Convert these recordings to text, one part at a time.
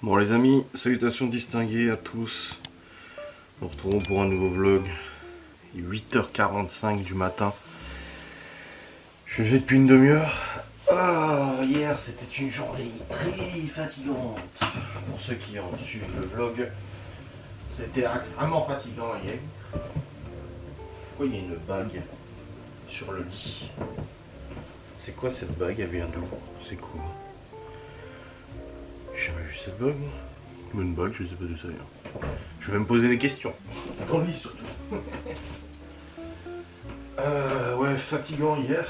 Bon les amis, salutations distinguées à tous. Nous nous retrouvons pour un nouveau vlog. Il est 8h45 du matin. Je suis levé depuis une demi-heure. Hier c'était une journée très fatigante. Pour ceux qui ont suivi le vlog, c'était extrêmement fatigant hier. Pourquoi il y a une bague sur le lit? C'est quoi cette bague? Elle vient d'où? C'est quoi? J'ai jamais vu cette bague. Une bague, je sais pas d'où ça vient. Je vais me poser des questions. Dans le lit surtout. Ouais, fatigant hier.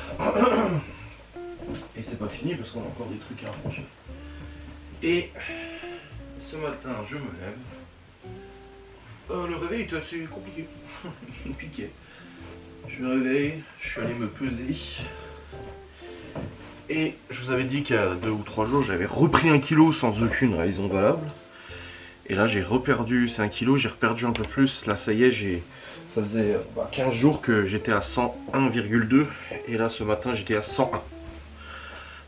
Et c'est pas fini parce qu'on a encore des trucs à arranger. Et ce matin, je me lève. Le réveil était assez compliqué. Piqué. Je me réveille, je suis allé me peser. Et je vous avais dit qu'il y a 2 ou 3 jours, j'avais repris 1 kg sans aucune raison valable. Et là, j'ai reperdu, c'est 1 kg, j'ai reperdu un peu plus. Là, ça y est, ça faisait 15 jours que j'étais à 101,2. Et là, ce matin, j'étais à 101.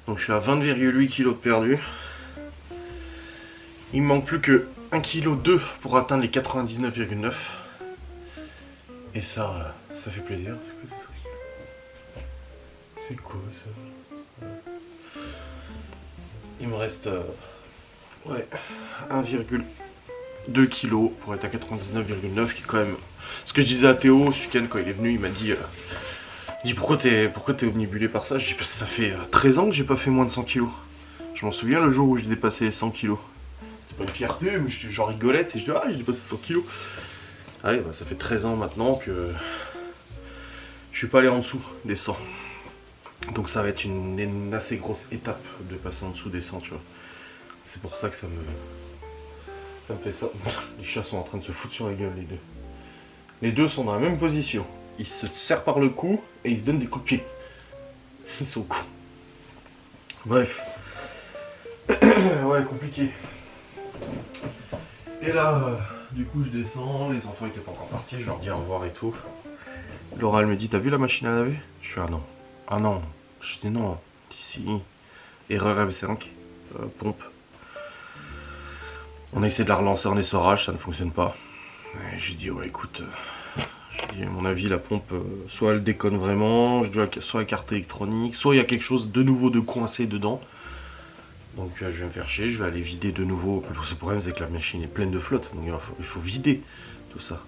Donc, je suis à 20,8 kg de perdu. Il me manque plus que 1,2 kg pour atteindre les 99,9. Et ça fait plaisir. C'est quoi ce truc? C'est quoi ça? Il me reste 1,2 kg pour être à 99,9 qui est quand même... Ce que je disais à Théo ce week-end quand il est venu, il m'a dit pourquoi t'es omnibulé par ça? Je dis parce que ça fait 13 ans que j'ai pas fait moins de 100 kg. Je m'en souviens le jour où j'ai dépassé les 100 kg. C'était pas une fierté, mais j'en rigolais, et je dis j'ai dépassé 100 kg. Allez, bah, ça fait 13 ans maintenant que je suis pas allé en dessous des 100. Donc ça va être une assez grosse étape de passer en dessous des 100, tu vois. C'est pour ça que ça me fait ça. Les chats sont en train de se foutre sur la gueule, les deux. Les deux sont dans la même position. Ils se serrent par le cou et ils se donnent des coups de pied. Ils sont cons. Bref. Ouais, compliqué. Et là, du coup je descends, les enfants étaient pas encore partis, je leur dis au revoir et tout. Laura elle me dit, t'as vu la machine à laver? Je fais ah non. Ah non, je dis non, ici, erreur F5, pompe. On a essayé de la relancer en essorage, ça ne fonctionne pas. J'ai dit ouais écoute, à mon avis la pompe, soit elle déconne vraiment, soit la carte électronique, soit il y a quelque chose de nouveau de coincé dedans. Donc je vais me faire chier, je vais aller vider de nouveau. Le problème c'est que la machine est pleine de flotte, donc il faut vider tout ça.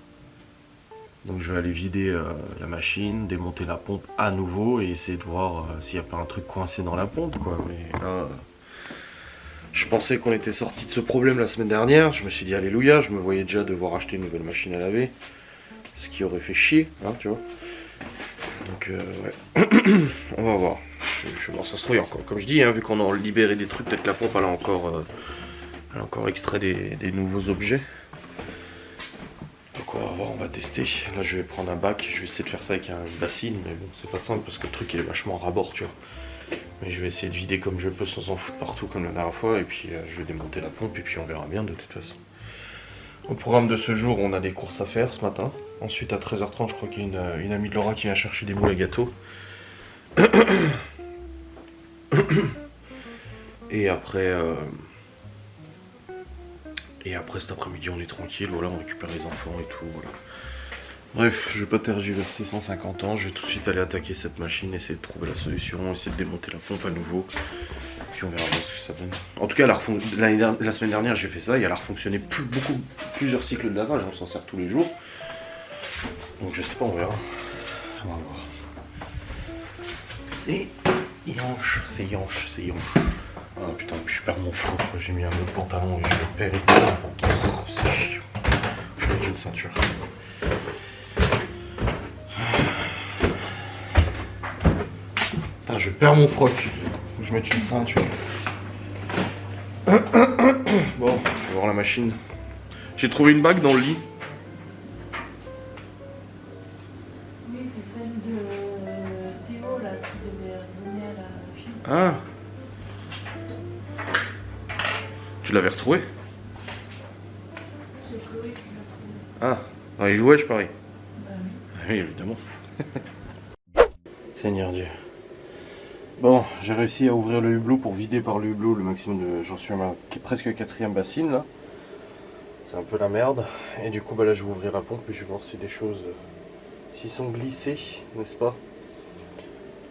Donc je vais aller vider la machine, démonter la pompe à nouveau et essayer de voir s'il n'y a pas un truc coincé dans la pompe quoi. Mais là, je pensais qu'on était sorti de ce problème la semaine dernière. Je me suis dit alléluia, je me voyais déjà devoir acheter une nouvelle machine à laver. Ce qui aurait fait chier, hein, tu vois. Donc ouais, on va voir. Bon, ça se trouve encore, comme je dis, hein, vu qu'on a libéré des trucs, peut-être que la pompe elle a encore extrait des nouveaux objets. Donc on va voir, on va tester. Là je vais prendre un bac, je vais essayer de faire ça avec une bassine, mais bon c'est pas simple parce que le truc il est vachement rabord, tu vois. Mais je vais essayer de vider comme je peux sans en foutre partout comme la dernière fois, et puis je vais démonter la pompe et puis on verra bien de toute façon. Au programme de ce jour, on a des courses à faire ce matin. Ensuite à 13h30 je crois qu'il y a une amie de Laura qui vient chercher des moules à gâteaux. Et après... cet après-midi on est tranquille, voilà, on récupère les enfants et tout, voilà. Bref, je vais pas tergiverser 150 ans, je vais tout de suite aller attaquer cette machine, essayer de trouver la solution, essayer de démonter la pompe à nouveau. Puis on verra bien ce que ça donne. En tout cas, la semaine dernière j'ai fait ça et elle a refonctionné plusieurs cycles de lavage, on s'en sert tous les jours. Donc je sais pas, on verra. On va voir. C'est Yanche. Ah putain, puis je perds mon flot, j'ai mis un autre pantalon et je le perds et tout. Oh, c'est chiant. Je vais mettre une ceinture. Putain, je perds mon froc. Je vais mettre une ceinture. Bon, je vais voir la machine. J'ai trouvé une bague dans le lit. Oui, c'est celle de Théo là qui devait donner à la fille. Ah. Tu l'avais retrouvé? C'est Chloé qui l'a trouvé. Ah, dans les jouets, je parie. Bah oui. Oui, évidemment. Seigneur Dieu. Bon, j'ai réussi à ouvrir le hublot pour vider par le hublot le maximum de... J'en suis à ma presque 4e bassine là. C'est un peu la merde. Et du coup, bah là, je vais ouvrir la pompe et je vais voir si des choses... s'ils sont glissés, n'est-ce pas?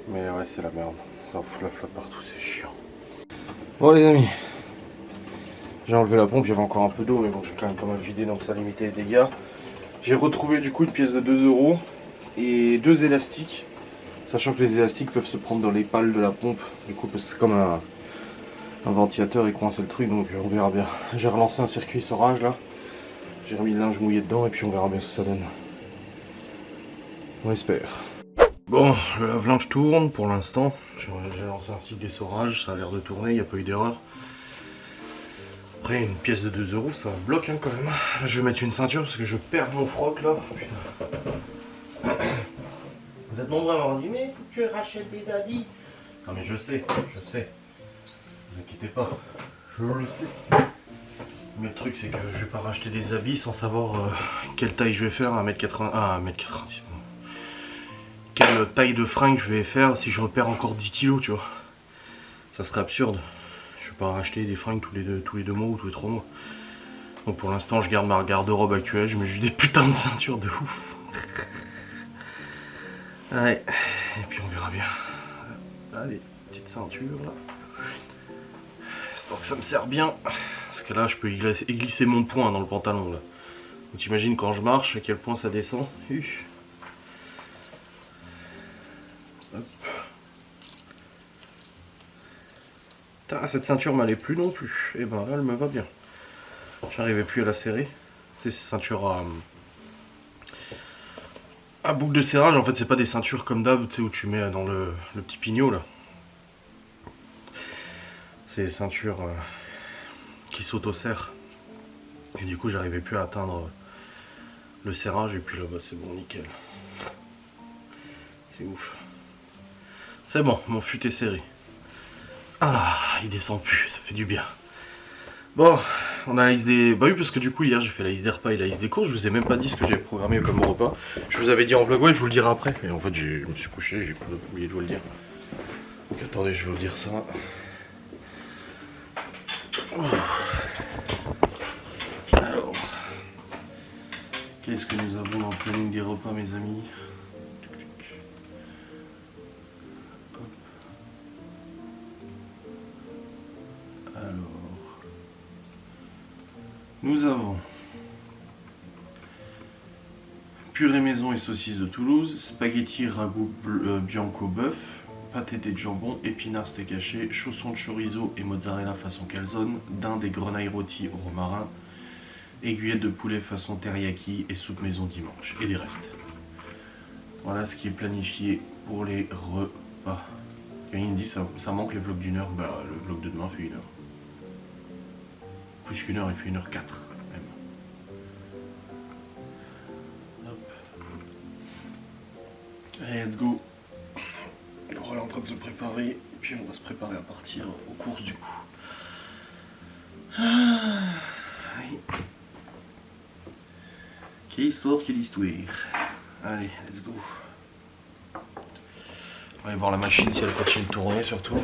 Mais ouais, c'est la merde. Ça en fout la flotte partout, c'est chiant. Bon les amis, j'ai enlevé la pompe, il y avait encore un peu d'eau, mais bon, j'ai quand même pas mal vidé, donc ça limitait les dégâts. J'ai retrouvé du coup une pièce de 2 € et 2 élastiques. Sachant que les élastiques peuvent se prendre dans les pales de la pompe. Du coup, c'est comme un ventilateur et coincer le truc, donc on verra bien. J'ai relancé un circuit sorage là. J'ai remis le linge mouillé dedans et puis on verra bien ce que ça donne. On espère. Bon, le lave-linge tourne pour l'instant. J'ai lancé un cycle d'essorage, ça a l'air de tourner, il n'y a pas eu d'erreur. Après, une pièce de 2 €, ça bloque hein, quand même. Là, je vais mettre une ceinture parce que je perds mon froc là. Putain. Vous êtes nombreux à m'avoir dit, mais il faut que tu rachètes des habits. Non mais je sais. Vous inquiétez pas, je le sais. Mais le truc c'est que je vais pas racheter des habits sans savoir quelle taille je vais faire à 1m80. Ah, 1m90. Quelle taille de fringue je vais faire si je repère encore 10 kilos, tu vois. Ça serait absurde. Je vais pas racheter des fringues tous les 2 mois ou tous les 3 mois. Donc pour l'instant je garde ma garde-robe actuelle, je mets juste des putains de ceintures de ouf. Ouais, et puis on verra bien. Allez, petite ceinture là. Histoire que ça me sert bien. Parce que là je peux y glisser mon poing dans le pantalon là. Donc t'imagines quand je marche à quel point ça descend. Hop. Putain, cette ceinture m'allait plus non plus. Et ben là elle me va bien. J'arrivais plus à la serrer. C'est ces ceintures à boucle de serrage. En fait c'est pas des ceintures comme d'hab, tu sais, où tu mets dans le petit pignot là. C'est des ceintures qui s'auto-serrent. Et du coup j'arrivais plus à atteindre le serrage et puis là-bas c'est bon, nickel. C'est ouf. C'est bon, mon fut est serré. Ah, il descend plus, ça fait du bien. Bon, on a la liste des... Bah oui, parce que du coup hier j'ai fait la liste des repas et la liste des courses. Je vous ai même pas dit ce que j'avais programmé comme repas. Je vous avais dit en vlog, ouais, je vous le dirai après. Et en fait je me suis couché, j'ai oublié de vous le dire. Donc attendez, je vais vous dire ça. Alors, qu'est-ce que nous avons dans le planning des repas, mes amis? Alors, nous avons purée maison et saucisses de Toulouse, spaghetti ragoût bianco bœuf, pâté de jambon, épinards steak haché, chaussons de chorizo et mozzarella façon calzone, dinde et grenaille rôties au romarin, aiguillettes de poulet façon teriyaki et soupe maison dimanche, et les restes. Voilà ce qui est planifié pour les repas. Et il me dit ça manque les vlogs d'1 heure, bah le vlog de demain fait 1 heure. Plus qu'1 heure, il fait 1h04 même. Hop. Allez, let's go. Laura est en train de se préparer, et puis on va se préparer à partir aux courses du coup. Ah, oui. Quelle histoire, quelle histoire. Allez, let's go. On va aller voir la machine si elle continue de tourner surtout.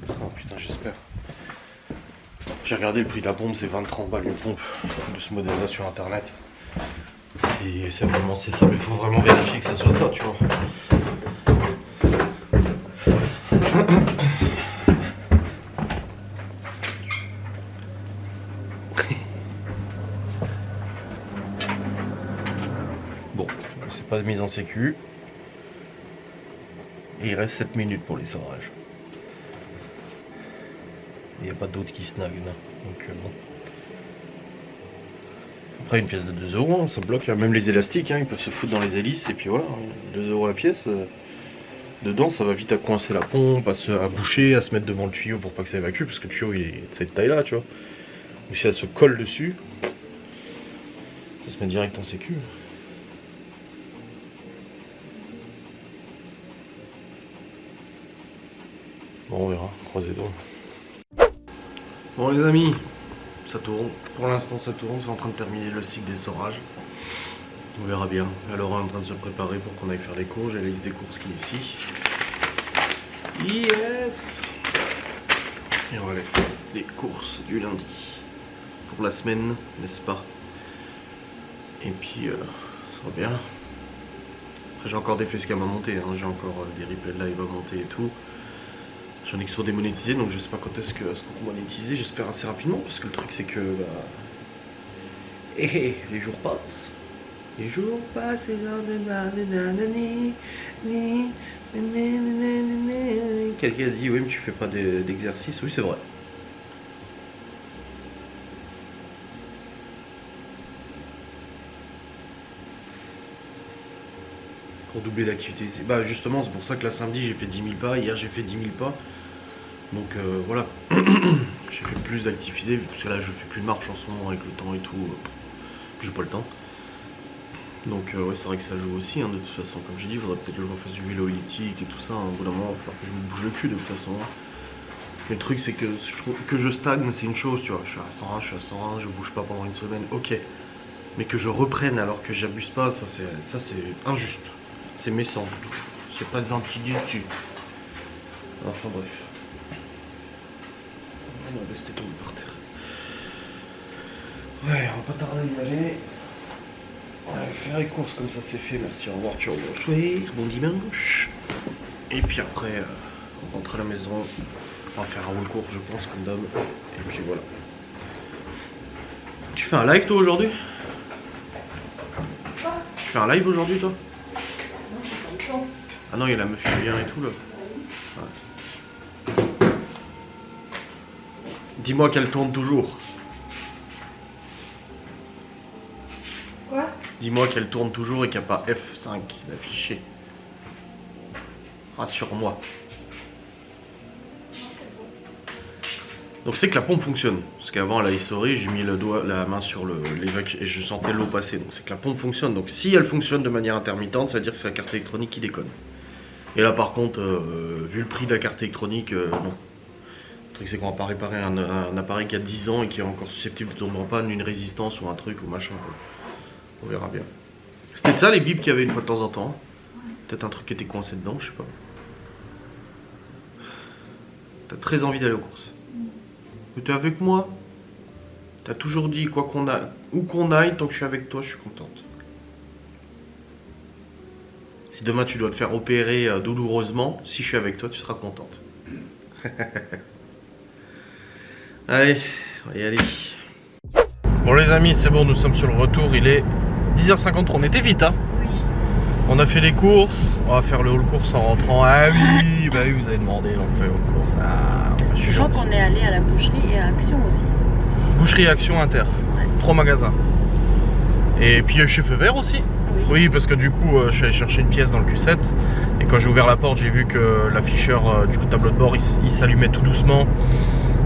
Oh putain, j'espère. J'ai regardé le prix de la pompe, c'est 20-30 balles une pompe de ce modèle là sur internet. C'est vraiment c'est ça, mais il faut vraiment vérifier que ça soit ça, tu vois. Bon, c'est pas de mise en sécu. Et il reste 7 minutes pour les serrages. Il n'y a pas d'autre qui snag là. Donc bon. Après une pièce de 2 €, hein, ça bloque. Même les élastiques, hein, ils peuvent se foutre dans les hélices et puis voilà, 2 € la pièce. Dedans ça va vite à coincer la pompe, à boucher, à se mettre devant le tuyau pour pas que ça évacue, parce que le tuyau il est de cette taille là, tu vois. Mais si elle se colle dessus, ça se met direct en sécu. Bon, on verra, croisez les doigts. Bon les amis, ça tourne. Pour l'instant ça tourne, c'est en train de terminer le cycle des sorages. On verra bien. Alors on est en train de se préparer pour qu'on aille faire les courses. J'ai la liste des courses qui est ici. Yes. Et on va aller faire les courses du lundi pour la semaine, n'est-ce pas? Et puis ça va bien. Après j'ai encore des facecam à monter, hein. J'ai encore des replays de live à monter et tout. J'en ai qui sont démonétisés, donc je sais pas quand est-ce que seront monétisés, j'espère assez rapidement, parce que le truc c'est que les jours passent. Les jours passent et quelqu'un a dit oui mais tu fais pas d'exercice, oui c'est vrai. Pour doubler l'activité, bah justement c'est pour ça que là samedi j'ai fait 10 000 pas, hier j'ai fait 10 000 pas. Donc voilà, j'ai fait plus d'activités, parce que là je fais plus de marche en ce moment avec le temps et tout, j'ai pas le temps. Donc ouais c'est vrai que ça joue aussi, hein, de toute façon, comme j'ai dit, il faudrait peut-être que je refasse du vélo elliptique et tout ça, hein. Au bout d'un moment il va falloir que je me bouge le cul de toute façon. Mais le truc c'est que je trouve que je stagne, c'est une chose, tu vois, je suis à 101, je bouge pas pendant une semaine, ok. Mais que je reprenne alors que j'abuse pas, ça c'est injuste, c'est méchant, c'est pas gentil du dessus. Enfin bref. On va rester tombé par terre. Ouais, on va pas tarder d'y aller. On va faire les courses comme ça c'est fait, merci, au revoir, ciao, bonsoir, bon dimanche. Et puis après, on rentre à la maison, on va faire un roll course je pense comme d'hab. Et puis voilà. Tu fais un live toi aujourd'hui? Tu fais un live aujourd'hui toi? Non, j'ai pas le temps. Ah non, il y a la meuf qui vient et tout là. Ouais. Dis-moi qu'elle tourne toujours. Quoi? Dis-moi qu'elle tourne toujours et qu'il n'y a pas F5 d'affiché. Rassure-moi. Donc c'est que la pompe fonctionne. Parce qu'avant à la essorée, j'ai mis la main sur l'évac et je sentais l'eau passer. Donc c'est que la pompe fonctionne. Donc si elle fonctionne de manière intermittente, ça veut dire que c'est la carte électronique qui déconne. Et là par contre, vu le prix de la carte électronique, non. Le truc c'est qu'on va pas réparer un appareil qui a 10 ans et qui est encore susceptible de tomber en panne, une résistance ou un truc ou machin. On verra bien. C'était de ça les bips qu'il y avait une fois de temps en temps. Peut-être un truc qui était coincé dedans, je sais pas. T'as très envie d'aller aux courses. Mais t'es avec moi. T'as toujours dit quoi qu'on a, où qu'on aille, tant que je suis avec toi, je suis contente. Si demain tu dois te faire opérer douloureusement, si je suis avec toi, tu seras contente. Allez, on va y aller. Bon les amis, c'est bon, nous sommes sur le retour, il est 10h53, on était vite hein. Oui. On a fait les courses, on va faire le haul course en rentrant. Ah oui, bah oui, vous avez demandé, on fait haul course. Ah, je suis gentil. qu'on est allé à la boucherie et à Action aussi. Boucherie Action Inter, Ouais. 3 magasins. Et puis chez Feu Vert aussi. Oui, parce que du coup, je suis allé chercher une pièce dans le Q7. Et quand j'ai ouvert la porte, j'ai vu que l'afficheur du tableau de bord, il s'allumait tout doucement.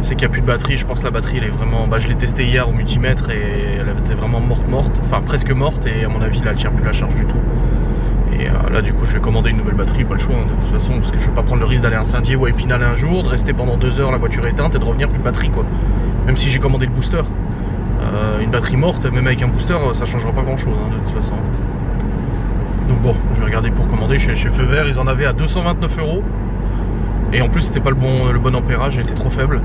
C'est qu'il n'y a plus de batterie, je pense que la batterie elle est vraiment... Bah, je l'ai testé hier au multimètre et elle était vraiment morte, enfin presque morte et à mon avis là elle tient plus la charge du tout. Et là du coup je vais commander une nouvelle batterie, pas le choix hein, de toute façon, parce que je vais pas prendre le risque d'aller à Saint-Dié ou à Épinal un jour, de rester pendant 2 heures la voiture éteinte et de revenir plus de batterie quoi. Même si j'ai commandé le booster. Une batterie morte, même avec un booster, ça changera pas grand chose hein, de toute façon. Donc bon, je vais regarder pour commander chez Feu Vert, ils en avaient à 229 €. Et en plus c'était pas le bon ampérage, il était trop faible.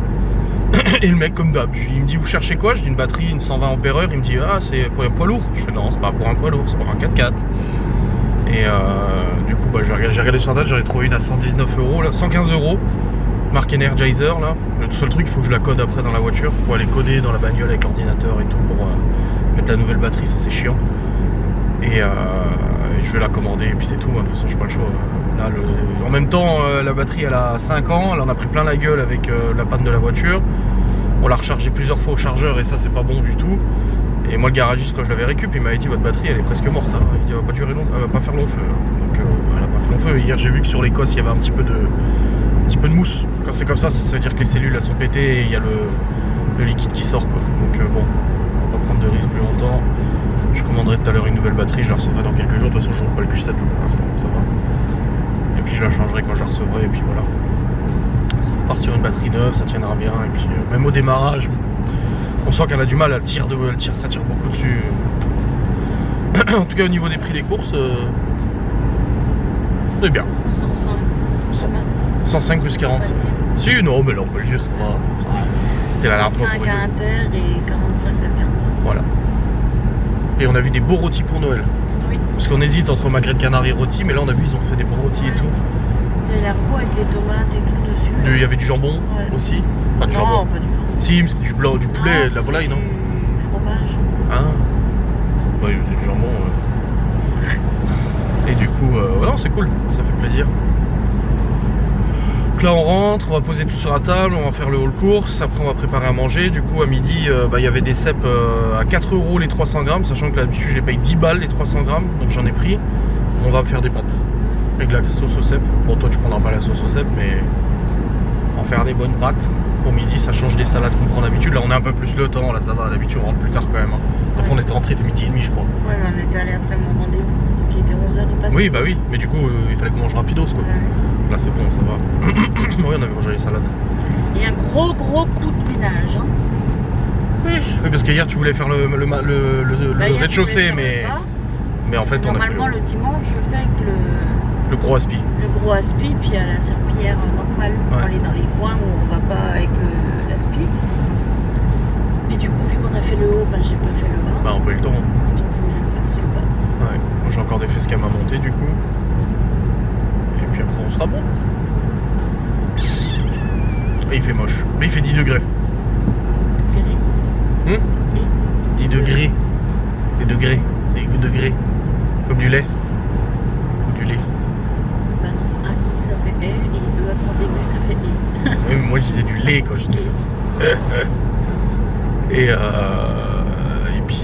Et le mec comme d'hab, il me dit vous cherchez quoi? Je dis une batterie, une 120 ampères-heure, il me dit ah c'est pour un poids lourd. Je fais non c'est pas pour un poids lourd, c'est pour un 4x4. Et du coup bah, j'ai regardé sur la date, j'en ai trouvé une à 119 €, là, 115 €, marque Energizer là. Le seul truc il faut que je la code après dans la voiture, il faut aller coder dans la bagnole avec l'ordinateur et tout pour mettre la nouvelle batterie, ça c'est chiant. Et je vais la commander et puis c'est tout, hein. De toute façon j'ai pas le choix. Là, en même temps la batterie elle a 5 ans, elle en a pris plein la gueule avec la panne de la voiture. On l'a rechargé plusieurs fois au chargeur et ça c'est pas bon du tout. Et moi le garagiste quand je l'avais récup il m'avait dit votre batterie elle est presque morte hein. Il dit elle va pas durer long, elle va pas faire long feu. Donc elle a pas fait long feu. Hier j'ai vu que sur l'Écosse il y avait un petit peu de mousse. Quand c'est comme ça veut dire que les cellules elles sont pétées et il y a le liquide qui sort quoi. Donc bon, on va pas prendre de risque plus longtemps. Je commanderai tout à l'heure une nouvelle batterie, je la recevrai dans quelques jours, de toute façon je ne roule pas le Q7 pour l'instant, ça va. Et puis je la changerai quand je la recevrai et puis voilà. Ça va partir une batterie neuve, ça tiendra bien et puis même au démarrage, on sent qu'elle a du mal, ça tire beaucoup dessus. En tout cas au niveau des prix des courses, c'est bien. 105, 105 plus 40. Si, non, mais là on peut le dire, ça va. C'était la dernière fois. 5 à inter et 45 de viande. Voilà. Et on a vu des beaux rôtis pour Noël. Oui. Parce qu'on hésite entre magret de canard et rôti, mais là on a vu ils ont fait des beaux rôtis et tout. C'est la roue avec les tomates et tout dessus. Il y avait du jambon aussi. Enfin, du jambon. Non, pas du jambon. Si, mais c'était du blanc, du poulet, de la volaille, non? Du fromage. Ah. Ouais, il y avait du jambon. Et du coup, non, c'est cool, ça fait plaisir. Donc là on rentre, on va poser tout sur la table, on va faire le hall course, après on va préparer à manger. Du coup à midi, il y avait des cèpes à 4 € les 300 grammes, sachant que d'habitude je les paye 10 balles les 300 grammes, donc j'en ai pris. On va faire des pâtes avec la sauce au cèpe. Bon, toi tu prendras pas la sauce au cèpe, mais on va faire des bonnes pâtes. Pour midi, ça change des salades qu'on prend d'habitude. Là on est un peu plus le temps, là ça va, d'habitude on rentre plus tard quand même. Enfin, on était rentré, c'était midi et demi je crois. Ouais, mais on était allé après mon rendez-vous, qui était 11h et passé. Oui, bah oui, mais du coup il fallait qu'on mange rapidos quoi. Là c'est bon, ça va. Oui, on avait mangé les salades. Et un gros coup de ménage. Hein. Oui, parce qu'hier tu voulais faire le rez-de-chaussée, mais en fait on a fait normalement le dimanche je fais avec le gros aspi. Le gros aspi, puis à la serpillière normale, pour aller dans les coins où on va pas avec l'aspi. Mais du coup, vu qu'on a fait le haut, bah j'ai pas fait le bas. Bah on peut eu le temps. Donc faut que je fasse le bas. Ouais, moi j'ai encore des facecam à monter du coup. Et puis après on sera bon. Et il fait moche. Mais il fait 10 degrés. 10 degrés. Des degrés. Des degrés. Comme du lait. Ou du lait. Bah non, un I ça fait E et E accent aigu ça fait I. Oui, mais moi je disais du lait quand je dis. Et puis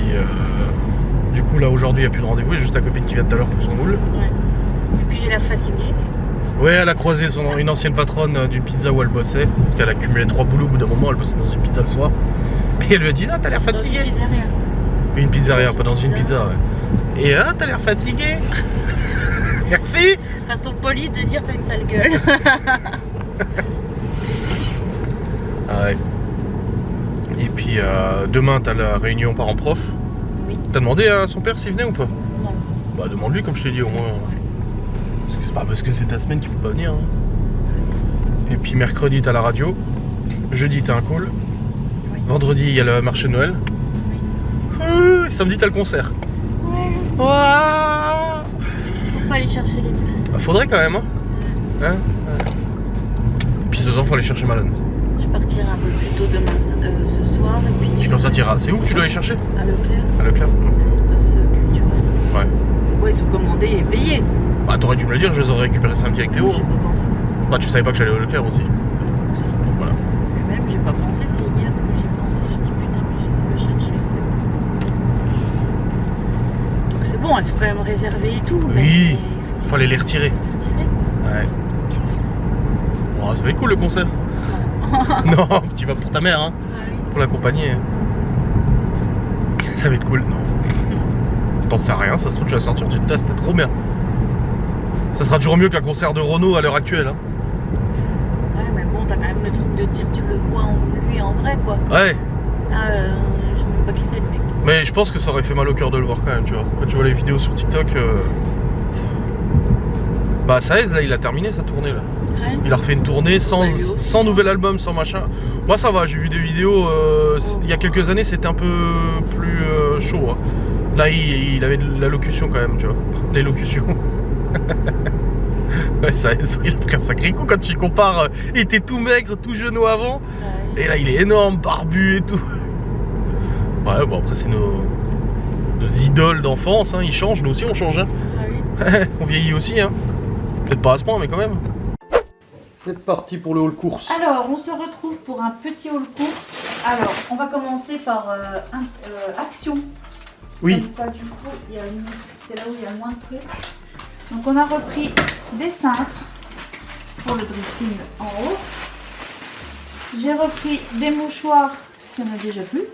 du coup là aujourd'hui il n'y a plus de rendez-vous, il y a juste ta copine qui vient tout à l'heure pour son moule. Ouais. Et puis j'ai l'air fatiguée. Ouais, elle a croisé une ancienne patronne d'une pizza où elle bossait, parce qu'elle a cumulé 3 boulots, au bout d'un moment elle bossait dans une pizza le soir. Et elle lui a dit ah t'as l'air fatiguée. Dans une pizzeria. Une pizzeria, pas dans une pizza, ouais. Et ah t'as l'air fatiguée. Merci. Façon polie de dire t'as une sale gueule. Ah ouais. Et puis demain t'as la réunion parents-prof. Oui. T'as demandé à son père s'il venait ou pas? Non. Bah demande-lui comme je t'ai dit au moins. Parce que c'est pas parce que c'est ta semaine qu'il peut pas venir. Hein. Et puis mercredi t'as la radio. Jeudi t'as un call. Oui. Vendredi il y a le marché de Noël. Oui. Samedi t'as le concert. Ouais. Ouah. Faut pas aller chercher les places. Bah, faudrait quand même. Hein. Et puis ce soir faut aller chercher Malone. Je partirai un peu plus tôt demain ce soir et puis. Puis comme ça t'iras. C'est où que tu dois aller chercher? À Leclerc. À Leclerc. L'espace culturel. Ouais. Ouais, ils sont commandés et payés. Bah t'aurais dû me le dire, je les aurais récupérés samedi avec Théo. J'ai pas pensé. Bah tu savais pas que j'allais au Leclerc aussi. Donc voilà. Et même j'ai pas pensé, c'est hier que j'ai pensé. J'ai dit putain, mais j'ai dû le chercher. Donc c'est bon, elles sont quand même réservées et tout. Oui. Faut aller les retirer. Les retirer. Ouais. Oh, ça va être cool le concert. Non, tu vas pour ta mère, hein. Ah oui. Pour l'accompagner. Ça va être cool, non. T'en sais rien, ça se trouve tu vas sortir du test, c'est trop bien. Ça sera toujours mieux qu'un concert de Renault à l'heure actuelle. Hein. Ouais, mais bon, t'as quand même le truc de dire tu le vois en lui en vrai quoi. Ouais. Ah, je sais même pas qui c'est le mec. Mais je pense que ça aurait fait mal au cœur de le voir quand même, tu vois. Quand tu vois les vidéos sur TikTok. Bah Saez là il a terminé sa tournée là. Ouais. Il a refait une tournée sans nouvel album, sans machin. Moi ça va, j'ai vu des vidéos il y a quelques années c'était un peu plus chaud. Hein. Là il avait de la locution quand même, tu vois. L'élocution. Ouais, Saez, il a pris un sacré coup quand tu compares. Il était tout maigre, tout genou avant. Ouais. Et là il est énorme, barbu et tout. Ouais bon après c'est nos idoles d'enfance, hein. Ils changent, nous aussi on change. Hein. Ah oui. On vieillit aussi, hein. Peut-être pas à ce point mais quand même. C'est parti pour le hall course. Alors, on se retrouve pour un petit haul course. Alors, on va commencer par Action. Oui. Comme ça, du coup, c'est là où il y a moins de trucs. Donc, on a repris des cintres pour le dressing en haut. J'ai repris des mouchoirs, parce qu'il n'y en a déjà plus.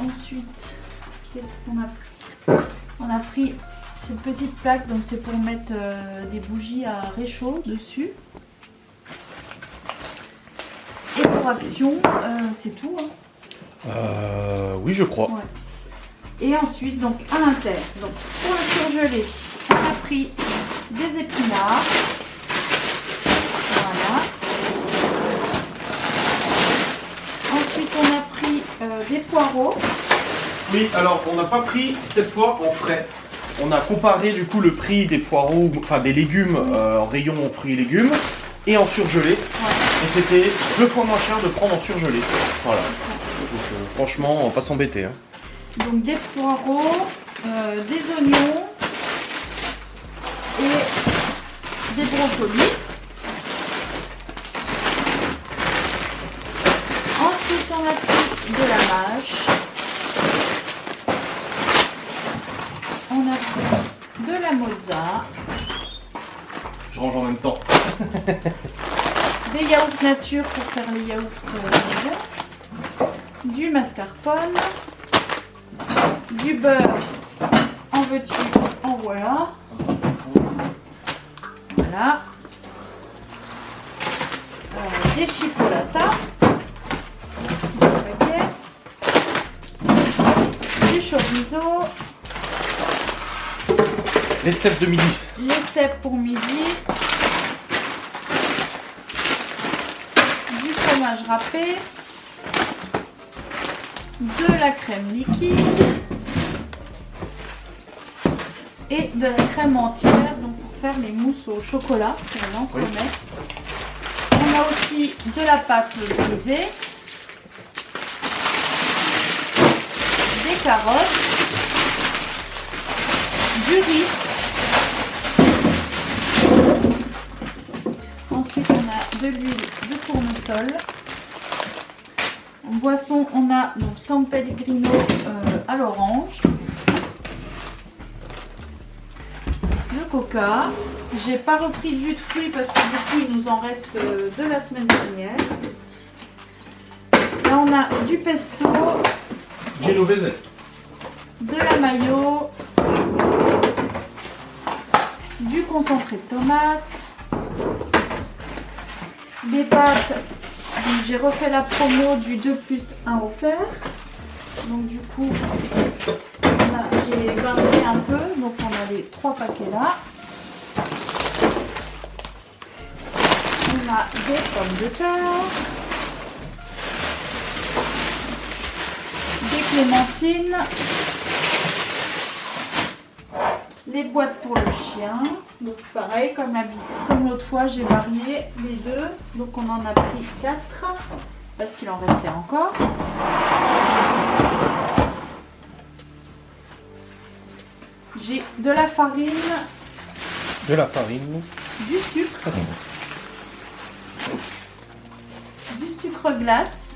Ensuite, qu'est-ce qu'on a pris? On a pris cette petite plaque, donc c'est pour mettre des bougies à réchaud dessus. Et pour Action, c'est tout. Hein. Oui, je crois. Ouais. Et ensuite, donc à l'inter. Donc pour le surgelé, on a pris des épinards. Voilà. Ensuite, on a pris des poireaux. Oui, alors on n'a pas pris cette fois en frais. On a comparé du coup le prix des poireaux, enfin des légumes en rayon fruits et légumes et en surgelé. Ouais. Et c'était 2 fois moins cher de prendre en surgelé. Voilà. Donc franchement, on va pas s'embêter. Hein. Donc des poireaux, des oignons et des brocolis. Ensuite, on a pris de la mâche. On a pris de la mozza. Je range en même temps. Des yaourts nature pour faire les yaourts maison. Du mascarpone. Du beurre. En veux-tu, en voilà. Voilà. Des chipolatas. Du chorizo. Les cèpes de midi. Les cèpes pour midi. Du fromage râpé. De la crème liquide. Et de la crème entière, donc pour faire les mousses au chocolat, pour l'entremet. Oui. On a aussi de la pâte brisée. Des carottes. Du riz. Ensuite, on a de l'huile de tournesol. En boisson, on a donc San Pellegrino à l'orange. Le coca. J'ai pas repris de jus de fruits parce que du coup, il nous en reste de la semaine dernière. Là, on a du pesto. Genovese. De la mayo. Du concentré de tomate. Des pâtes. J'ai refait la promo du 2 plus 1 offert. Donc du coup, j'ai varié un peu. Donc on a les 3 paquets là. On a des pommes de terre. Des clémentines. Les boîtes pour le chien. Donc pareil, comme l'autre fois, j'ai varié les deux. Donc on en a pris 4 parce qu'il en restait encore. J'ai de la farine. De la farine. Du sucre. Du sucre glace.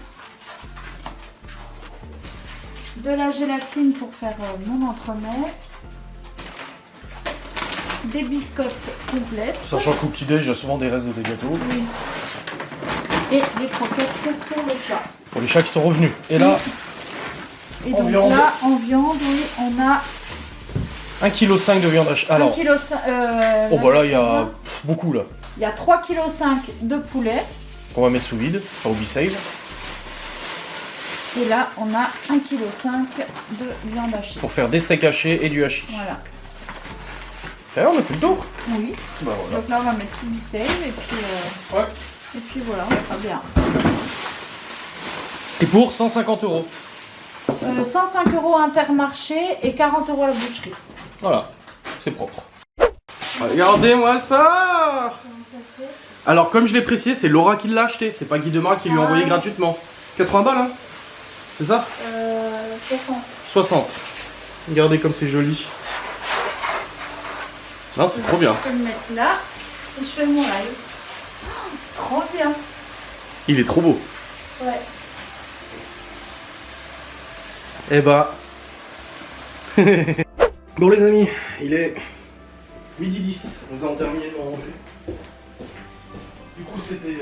De la gélatine pour faire mon entremets. Des biscottes complètes. Sachant qu'au petit-déj, il y a souvent des restes de gâteaux. Oui. Et les croquettes pour le chat. Pour les chats qui sont revenus. Et là, et en donc viande. là, en viande, oui, on a 1,5 kg de viande hachée. Alors, 1,5 kg. oh bah là, il y a beaucoup là. Il y a 3,5 kg de poulet. Qu'on va mettre sous vide, enfin au B-save. Et là, on a 1,5 kg de viande hachée. Pour faire des steaks hachés et du hachis. Voilà. Et on a fait le tour. Oui. Bah voilà. Donc là, on va mettre sous B-save et puis, Ouais. et puis voilà, on sera bien. Et pour 150 €. 105 € Intermarché et 40 € à la boucherie. Voilà, c'est propre. Regardez-moi ça! Alors, comme je l'ai précisé, c'est Laura qui l'a acheté, c'est pas Guy Demar qui lui a envoyé gratuitement. 80 balles, hein? C'est ça? 60. 60. Regardez comme c'est joli. Non, c'est trop bien. Je peux le mettre là et je fais mon live. Oh, trop bien. Il est trop beau. Ouais. Eh bah. Bon les amis, il est midi 10. Nous avons terminé de manger. Du coup c'était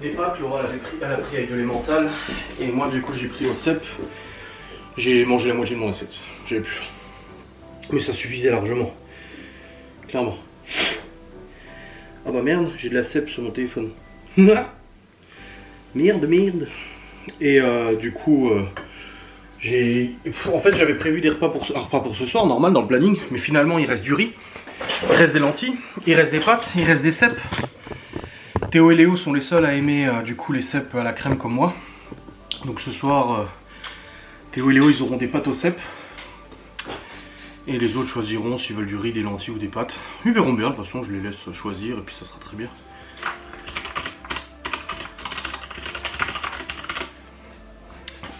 des pâtes, Laura elle a pris avec de l'emmental. Et moi du coup j'ai pris au cèpe. J'ai mangé la moitié de mon assiette. J'avais plus faim. Mais ça suffisait largement. Clairement. Ah bah merde, j'ai de la cèpe sur mon téléphone. Merde. Et du coup, en fait j'avais prévu un repas pour ce soir, normal dans le planning, mais finalement il reste du riz. Il reste des lentilles, il reste des pâtes, il reste des cèpes. Théo et Léo sont les seuls à aimer du coup les cèpes à la crème comme moi. Donc ce soir, Théo et Léo ils auront des pâtes aux cèpes. Et les autres choisiront s'ils veulent du riz, des lentilles ou des pâtes. Ils verront bien, de toute façon je les laisse choisir et puis ça sera très bien.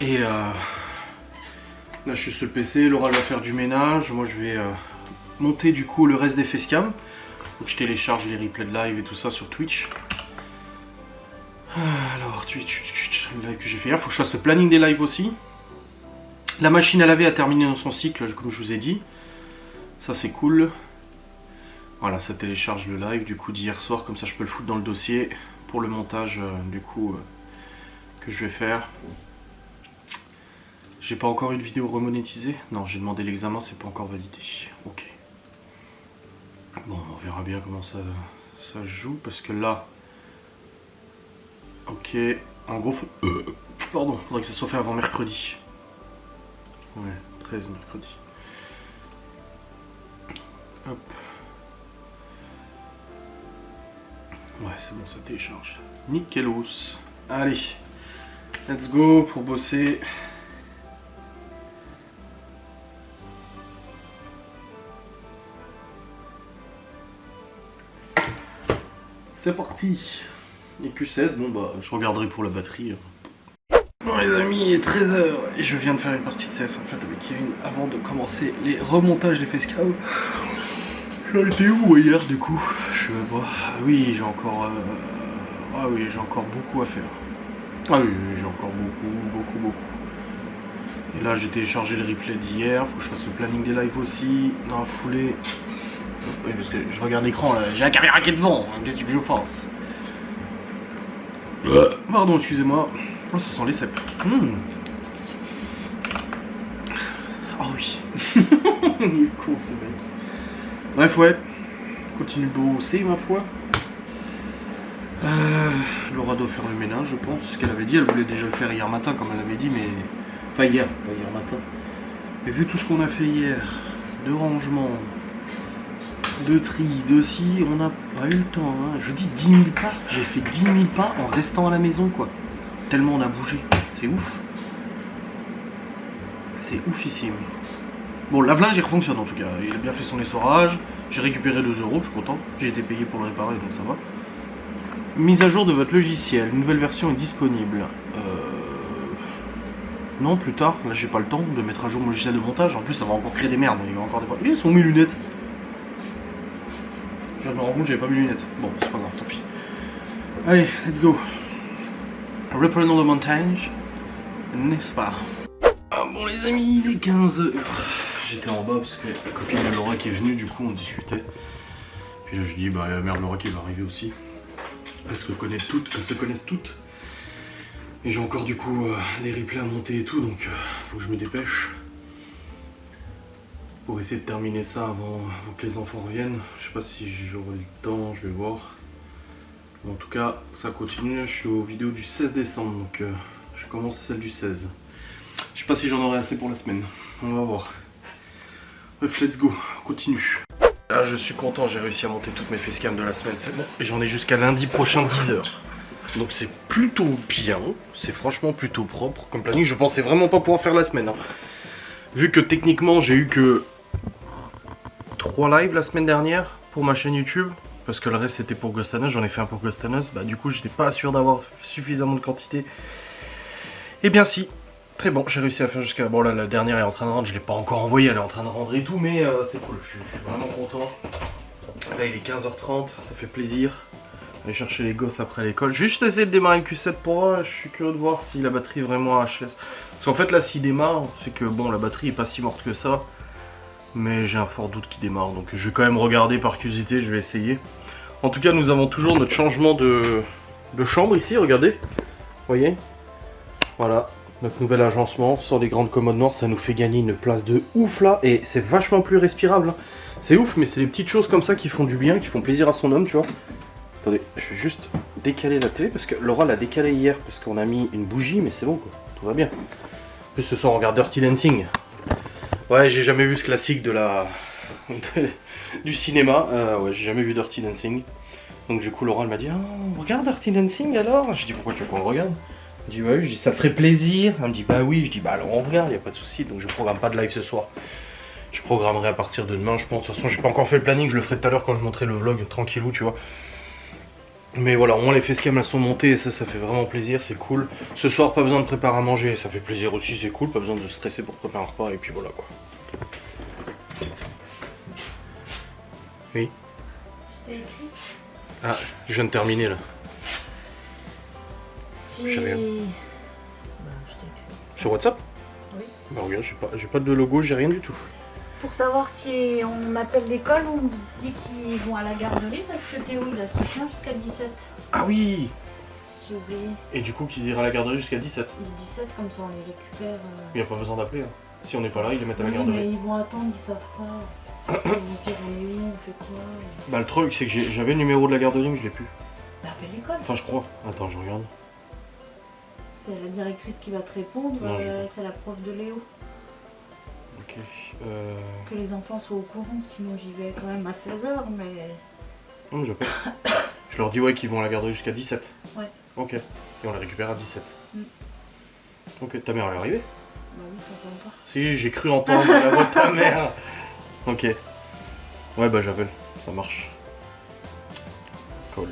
Et là je suis sur le PC, Laura va faire du ménage, moi je vais monter du coup le reste des facecam. Donc je télécharge les replays de live et tout ça sur Twitch. Alors Twitch, le live que j'ai fait hier, faut que je fasse le planning des lives aussi. La machine à laver a terminé dans son cycle comme je vous ai dit. Ça c'est cool. Voilà, ça télécharge le live du coup d'hier soir, comme ça je peux le foutre dans le dossier pour le montage du coup que je vais faire. J'ai pas encore eu de vidéo remonétisée. Non, j'ai demandé l'examen, c'est pas encore validé. Ok. Bon, on verra bien comment ça se joue parce que là. Ok. En gros, pardon, faudrait que ça soit fait avant mercredi. Ouais, 13 mercredi. Hop. Ouais, c'est bon, ça télécharge. Nickelos. Allez, let's go pour bosser. C'est parti. Et Q7, bon bah je regarderai pour la batterie. Bon les amis, il est 13h et je viens de faire une partie de CS en fait avec Kevin avant de commencer les remontages des facecam. J'en étais où hier du coup? Je sais pas. Oui, j'ai encore ah oui, j'ai encore beaucoup à faire. Ah oui, j'ai encore beaucoup. Et là j'ai téléchargé le replay d'hier, faut que je fasse le planning des lives aussi dans la foulée. Oui, parce que je regarde l'écran là, j'ai la caméra qui est devant, hein, qu'est-ce que je fasse? Pardon, excusez-moi. Oh, ça sent les cèpes. Oh oui. Il est con ce mec. Bref, ouais. Continue de bosser, ma foi. Laura doit faire le ménage, je pense. Ce qu'elle avait dit, elle voulait déjà le faire hier matin, comme elle avait dit, mais. Enfin, hier, pas hier matin. Mais vu tout ce qu'on a fait hier, de rangement, de tri, de si, on n'a pas eu le temps. Hein. Je dis 10 000 pas, j'ai fait 10 000 pas en restant à la maison, quoi. Tellement on a bougé, c'est ouf. C'est oufissime. Bon, le lave-linge il fonctionne en tout cas, il a bien fait son essorage. J'ai récupéré 2 €, je suis content. J'ai été payé pour le réparer, donc ça va. Mise à jour de votre logiciel, une nouvelle version est disponible. Non, plus tard, là j'ai pas le temps de mettre à jour mon logiciel de montage. En plus, ça va encore créer des merdes, il y a encore des problèmes. Ils sont mes lunettes. Je me rends compte que j'avais pas mes lunettes. Bon, c'est pas grave, tant pis. Allez, let's go. Reprenons le montage, n'est-ce pas? Ah bon les amis, il est 15h. J'étais en bas parce que la copine de Laura qui est venue, du coup on discutait. Puis là je dis bah merde, Laura qui va arriver aussi. Elles se connaissent toutes. Et j'ai encore du coup des replays à monter et tout, donc faut que je me dépêche. Pour essayer de terminer ça avant que les enfants reviennent. Je sais pas si j'aurai le temps, je vais voir. En tout cas, ça continue, je suis aux vidéos du 16 décembre, donc je commence celle du 16. Je sais pas si j'en aurai assez pour la semaine, on va voir. Bref, let's go, on continue. Là, je suis content, j'ai réussi à monter toutes mes facecam de la semaine, c'est bon. Et j'en ai jusqu'à lundi prochain 10h. Donc c'est plutôt bien, c'est franchement plutôt propre comme planning. Je pensais vraiment pas pouvoir faire la semaine. Hein. Vu que techniquement, j'ai eu que 3 lives la semaine dernière pour ma chaîne YouTube. Parce que le reste c'était pour Ghost Hunters, j'en ai fait un pour Ghost Hunters, bah du coup j'étais pas sûr d'avoir suffisamment de quantité. Et bien si, très bon, j'ai réussi à faire jusqu'à... Bon là la dernière est en train de rendre, je l'ai pas encore envoyée, elle est en train de rendre et tout, mais c'est cool, je suis vraiment content. Là il est 15h30, ça fait plaisir. Aller chercher les gosses après l'école. J'ai juste essayé de démarrer le Q7 pour moi, je suis curieux de voir si la batterie est vraiment HS. Parce qu'en fait là s'il démarre, c'est que bon la batterie est pas si morte que ça. Mais j'ai un fort doute qu'il démarre, donc je vais quand même regarder par curiosité, je vais essayer. En tout cas, nous avons toujours notre changement de chambre ici, regardez. Vous voyez? Voilà, notre nouvel agencement, sans les grandes commodes noires, ça nous fait gagner une place de ouf là, et c'est vachement plus respirable. Hein. C'est ouf, mais c'est des petites choses comme ça qui font du bien, qui font plaisir à son homme, tu vois. Attendez, je vais juste décaler la télé, parce que Laura l'a décalé hier, parce qu'on a mis une bougie, mais c'est bon quoi, tout va bien. En plus ce soir on regarde Dirty Dancing. Ouais, j'ai jamais vu ce classique de la du cinéma. Ouais, j'ai jamais vu Dirty Dancing. Donc du coup Laura elle m'a dit on regarde Dirty Dancing alors. J'ai dit pourquoi tu veux qu'on le regarde? Elle me dit ouais, je dis ça te ferait plaisir. Elle me dit bah oui, je dis bah alors on regarde, y a pas de souci. Donc je programme pas de live ce soir. Je programmerai à partir de demain je pense. De toute façon j'ai pas encore fait le planning, je le ferai tout à l'heure quand je monterai le vlog tranquillou tu vois. Mais voilà, au moins les facecam elles sont montées et ça fait vraiment plaisir, c'est cool. Ce soir pas besoin de préparer à manger, ça fait plaisir aussi, c'est cool, pas besoin de stresser pour préparer un repas et puis voilà quoi. Oui. Je t'ai écrit. Ah, je viens de terminer là. Si... J'ai rien. Bah, je t'ai écrit. Sur WhatsApp? Oui. Bah regarde, j'ai pas de logo, j'ai rien du tout. Pour savoir si on appelle l'école, on dit qu'ils vont à la garderie parce que Théo il a soutien jusqu'à 17. Ah oui. J'ai oublié. Et du coup qu'ils iraient à la garderie jusqu'à 17. Il est 17 comme ça on les récupère. Il n'y a pas besoin d'appeler. Hein. Si on n'est pas là, ils les mettent à la Oui, garderie. mais ils vont attendre, ils savent pas. Ils vont se dire on est où, on fait quoi. Bah le truc c'est que j'avais le numéro de la garderie mais je l'ai plus. Bah appelle l'école. Enfin je crois. Attends, je regarde. C'est la directrice qui va te répondre, Non, c'est la prof de Léo. Ok. Que les enfants soient au courant, sinon j'y vais quand même à 16h, mais... Non, j'appelle. Je leur dis ouais qu'ils vont à la garderie jusqu'à 17. Ouais. Ok. Et on les récupère à 17. Mm. Ok, ta mère elle est arrivée? Bah oui, t'entends pas. Si, j'ai cru entendre la voix de ta mère. Ok. Ouais bah j'appelle, ça marche. Cool.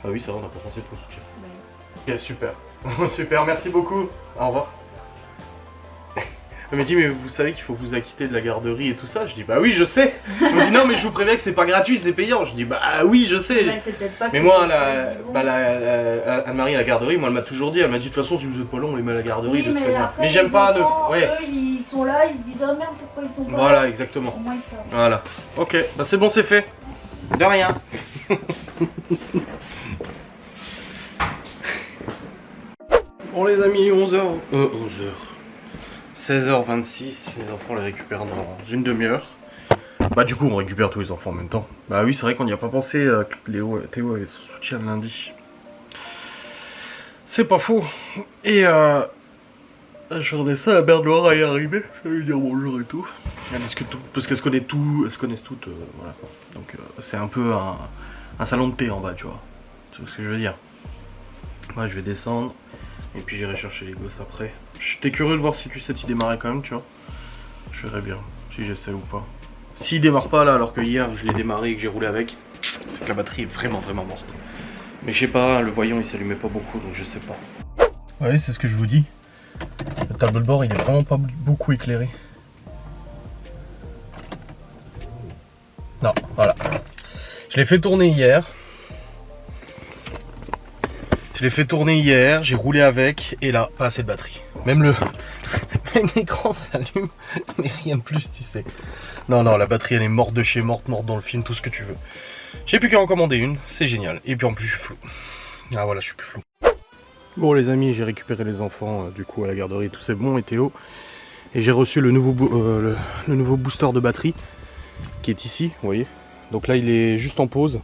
Ah oui, ça va, on n'a pas pensé tout. Bah, Ok, super. Super, merci beaucoup. Au revoir. Elle me dit mais vous savez qu'il faut vous acquitter de la garderie et tout ça. Je dis bah oui je sais. Elle me dit non mais je vous préviens que c'est pas gratuit, c'est payant. Je dis bah oui je sais. bah, c'est peut-être pas Mais que moi les Anne-Marie à la garderie, moi elle m'a toujours dit, elle m'a dit de toute façon si vous êtes pas là on les met à la garderie oui, de toute mais manière. après, Mais j'aime les pas enfants, ouais. eux, ils sont là, ils se disent oh merde pourquoi ils sont pas Voilà là. exactement. Au moins ils savent. Voilà. Ok, bah c'est bon c'est fait. De rien. Bon les amis, 11h. 16h26, les enfants les récupèrent dans une demi-heure. Bah du coup on récupère tous les enfants en même temps. Bah oui c'est vrai qu'on n'y a pas pensé que Théo avait son soutien le lundi. C'est pas faux. Et je redescends, la mère noire est arrivée, je vais lui dire bonjour et tout. Elle discute tout, parce qu'elles se connaissent tout, elles se connaissent toutes, voilà quoi. Donc c'est un peu un salon de thé en bas, tu vois. C'est ce que je veux dire. Moi je vais descendre, et puis j'irai chercher les gosses après. J'étais curieux de voir si Q7 il démarrait quand même, tu vois. Je verrai bien, si j'essaie ou pas. S'il démarre pas là, alors que hier je l'ai démarré et que j'ai roulé avec, c'est que la batterie est vraiment morte. Mais je sais pas, le voyant il s'allumait pas beaucoup, donc je sais pas. Ouais, c'est ce que je vous dis. Le tableau de bord il est vraiment pas beaucoup éclairé. Non, voilà. Je l'ai fait tourner hier. J'ai roulé avec et là, pas assez de batterie. Même l'écran s'allume, mais rien de plus, tu sais. Non, la batterie elle est morte de chez morte dans le film, tout ce que tu veux. J'ai plus qu'à en commander une, c'est génial. Et puis en plus je suis flou. Ah voilà, je suis plus flou. Bon les amis, j'ai récupéré les enfants du coup à la garderie, tout c'est bon, et Théo. Et j'ai reçu le nouveau booster de batterie qui est ici, vous voyez. Donc là il est juste en pause.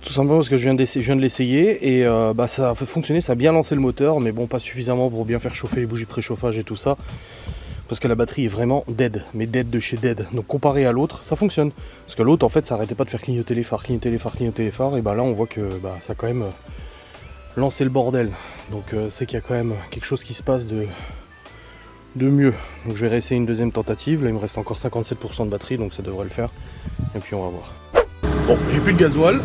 Tout simplement parce que je viens de l'essayer et ça a fonctionné, ça a bien lancé le moteur, mais bon pas suffisamment pour bien faire chauffer les bougies de préchauffage et tout ça. Parce que la batterie est vraiment dead, mais dead de chez dead. Donc comparé à l'autre, ça fonctionne. Parce que l'autre en fait ça arrêtait pas de faire clignoter les phares, et là on voit que ça a quand même lancé le bordel. Donc c'est qu'il y a quand même quelque chose qui se passe de mieux. Donc je vais réessayer une deuxième tentative, là il me reste encore 57% de batterie donc ça devrait le faire. Et puis on va voir. Bon, j'ai plus de gasoil,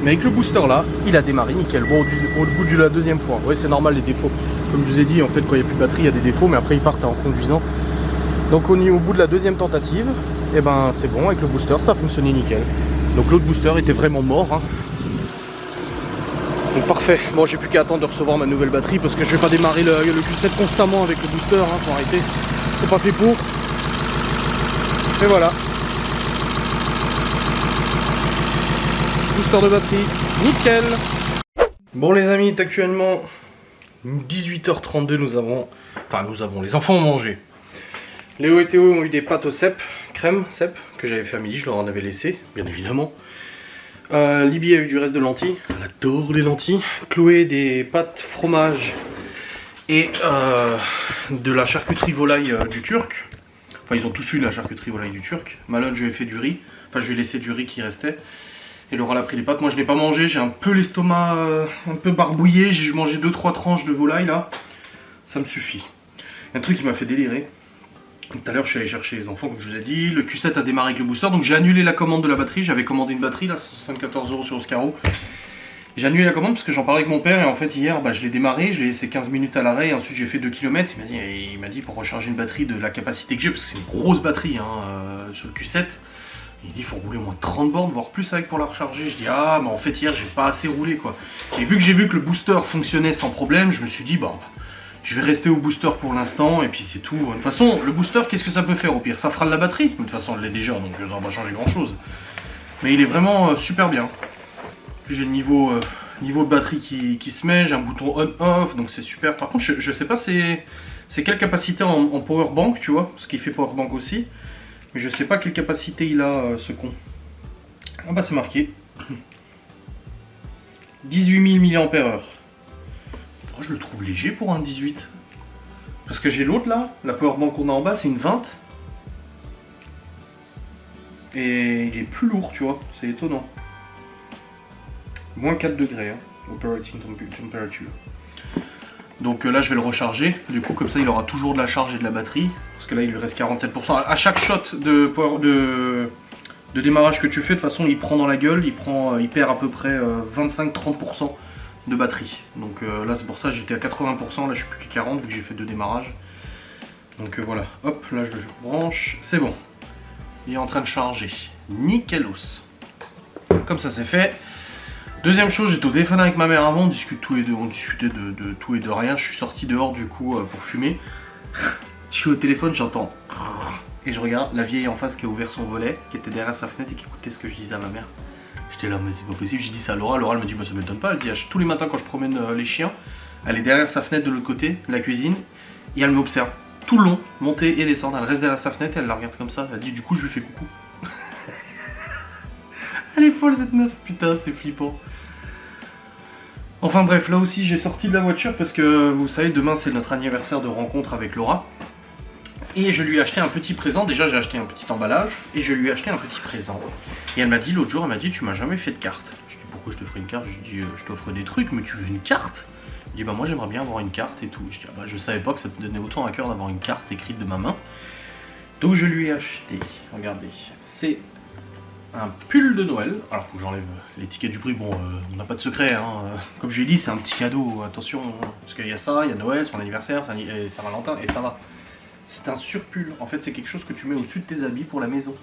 mais avec le booster là, il a démarré nickel. Bon, au bout de la deuxième fois, ouais c'est normal les défauts. Comme je vous ai dit, en fait quand il n'y a plus de batterie, il y a des défauts, mais après ils partent en conduisant. Donc au bout de la deuxième tentative, et ben c'est bon, avec le booster ça a fonctionné nickel. Donc l'autre booster était vraiment mort. Hein. Donc parfait. Bon, j'ai plus qu'à attendre de recevoir ma nouvelle batterie parce que je vais pas démarrer le Q7 constamment avec le booster, hein, faut arrêter. C'est pas fait pour. Et voilà. Booster de batterie, nickel. Bon les amis, il est actuellement 18h32, les enfants ont mangé. Léo et Théo ont eu des pâtes au cèpe, crème cèpe, que j'avais fait à midi, je leur en avais laissé, bien évidemment. Libye a eu du reste de lentilles, elle adore les lentilles. Chloé des pâtes fromage et de la charcuterie volaille du Turc. Enfin, ils ont tous eu la charcuterie volaille du Turc. Malone, je lui ai fait du riz. Enfin, je lui ai laissé du riz qui restait. Et Laura a pris les pâtes. Moi, je n'ai pas mangé. J'ai un peu l'estomac un peu barbouillé. J'ai mangé 2-3 tranches de volaille là. Ça me suffit. Un truc qui m'a fait délirer. Tout à l'heure, je suis allé chercher les enfants, comme je vous ai dit. Le Q7 a démarré avec le booster. Donc, j'ai annulé la commande de la batterie. J'avais commandé une batterie là, 174 € sur Oscaro. J'ai annulé la commande parce que j'en parlais avec mon père. Et en fait, hier, je l'ai démarré. Je l'ai laissé 15 minutes à l'arrêt. Et ensuite, j'ai fait 2 km. Il m'a dit pour recharger une batterie de la capacité que j'ai, parce que c'est une grosse batterie sur le Q7. Il dit il faut rouler au moins 30 bornes, voire plus avec pour la recharger. Je dis ah mais en fait hier j'ai pas assez roulé quoi. Et vu que le booster fonctionnait sans problème, je me suis dit bon je vais rester au booster pour l'instant et puis c'est tout. De toute façon le booster qu'est-ce que ça peut faire au pire? Ça fera de la batterie. De toute façon elle l'est déjà donc ça va pas changer grand chose. Mais il est vraiment super bien. J'ai le niveau de batterie qui se met, j'ai un bouton on-off donc c'est super. Par contre je sais pas c'est quelle capacité en power bank tu vois, parce qu'il fait power bank aussi. Mais je sais pas quelle capacité il a ce con. Ah bah c'est marqué. 18 000 mAh. Oh, je le trouve léger pour un 18. Parce que j'ai l'autre là, la powerbank qu'on a en bas, c'est une 20. Et il est plus lourd, tu vois, c'est étonnant. Moins 4 degrés, operating temperature. Donc là je vais le recharger, du coup comme ça il aura toujours de la charge et de la batterie, parce que là il lui reste 47%. À chaque shot de démarrage que tu fais, de toute façon il prend dans la gueule, il perd à peu près 25-30% de batterie. Donc là c'est pour ça j'étais à 80%, là je suis plus qu'à 40 vu que j'ai fait 2 démarrages. Donc voilà, hop, là je le branche, c'est bon. Il est en train de charger, nickelos. Comme ça c'est fait. Deuxième chose, j'étais au téléphone avec ma mère avant, on discutait de tout et de rien. Je suis sorti dehors du coup pour fumer. Je suis au téléphone, j'entends et je regarde la vieille en face qui a ouvert son volet, qui était derrière sa fenêtre et qui écoutait ce que je disais à ma mère. J'étais là, mais c'est pas possible. J'ai dit ça à Laura. Laura elle me dit, bah, ça m'étonne pas. Elle dit, tous les matins quand je promène les chiens, elle est derrière sa fenêtre de l'autre côté, de la cuisine, et elle m'observe tout le long, monter et descendre. Elle reste derrière sa fenêtre, elle la regarde comme ça. Elle dit, du coup, je lui fais coucou. Elle est folle cette meuf, putain, c'est flippant. Enfin bref, là aussi j'ai sorti de la voiture parce que vous savez, demain c'est notre anniversaire de rencontre avec Laura. Et je lui ai acheté un petit présent, déjà j'ai acheté un petit emballage et je lui ai acheté un petit présent. Et elle m'a dit l'autre jour, elle m'a dit tu m'as jamais fait de carte. Je lui ai dit pourquoi je te ferai une carte? Je lui ai dit je t'offre des trucs mais tu veux une carte? Elle dit bah moi j'aimerais bien avoir une carte et tout. Je dis ah, bah, je savais pas que ça te donnait autant à cœur d'avoir une carte écrite de ma main. Donc je lui ai acheté, regardez, c'est un pull de Noël. Alors faut que j'enlève l'étiquette du prix, bon on n'a pas de secret comme je l'ai dit c'est un petit cadeau, attention parce qu'il y a ça, il y a Noël, son anniversaire, Saint-Valentin et ça va. C'est un surpull, en fait c'est quelque chose que tu mets au-dessus de tes habits pour la maison.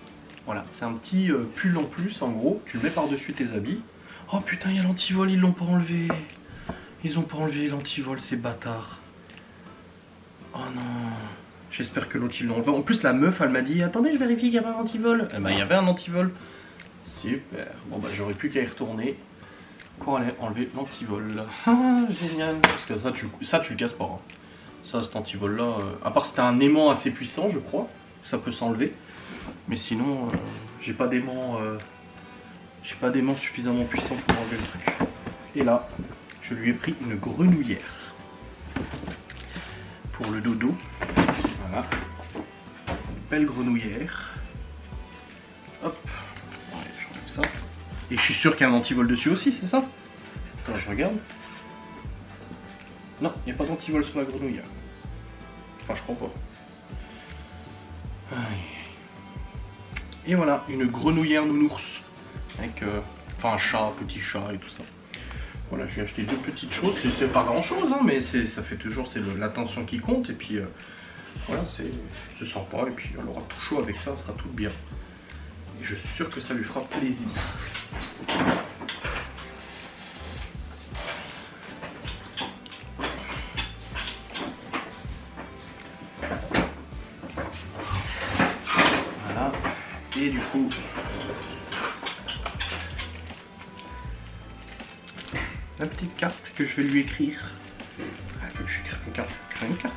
Voilà, c'est un petit pull en plus en gros, tu le mets par-dessus tes habits. Oh putain il y a l'antivol, ils l'ont pas enlevé. Ils ont pas enlevé l'antivol ces bâtards. Oh non. J'espère que l'autre ils l'ont enlevé. En plus la meuf elle m'a dit attendez je vérifie qu'il y avait un antivol. Eh ben il y avait un antivol. Super. Bon bah j'aurais plus qu'à y retourner pour aller enlever l'antivol. Ah génial. Parce que ça tu le casses pas. Hein. Ça cet antivol là, à part c'était un aimant assez puissant je crois, ça peut s'enlever. Mais sinon j'ai pas d'aimant suffisamment puissant pour enlever le truc. Et là je lui ai pris une grenouillère. Pour le dodo. Voilà. Une belle grenouillère. Hop. Allez, j'enlève ça. Et je suis sûr qu'il y a un antivol dessus aussi, c'est ça? Attends, je regarde. Non, il n'y a pas d'antivol sur la grenouillère. Enfin, je crois pas. Et voilà, une grenouillère nounours. Avec enfin un chat, petit chat et tout ça. Voilà, j'ai acheté 2 petites choses. C'est pas grand chose, hein, mais ça fait toujours, c'est l'attention qui compte. Et puis voilà, c'est sympa. Et puis elle aura tout chaud avec ça, ça sera tout bien. Et je suis sûr que ça lui fera plaisir. Voilà. Et du coup, la petite carte que je vais lui écrire. Il faut que je écrive une carte.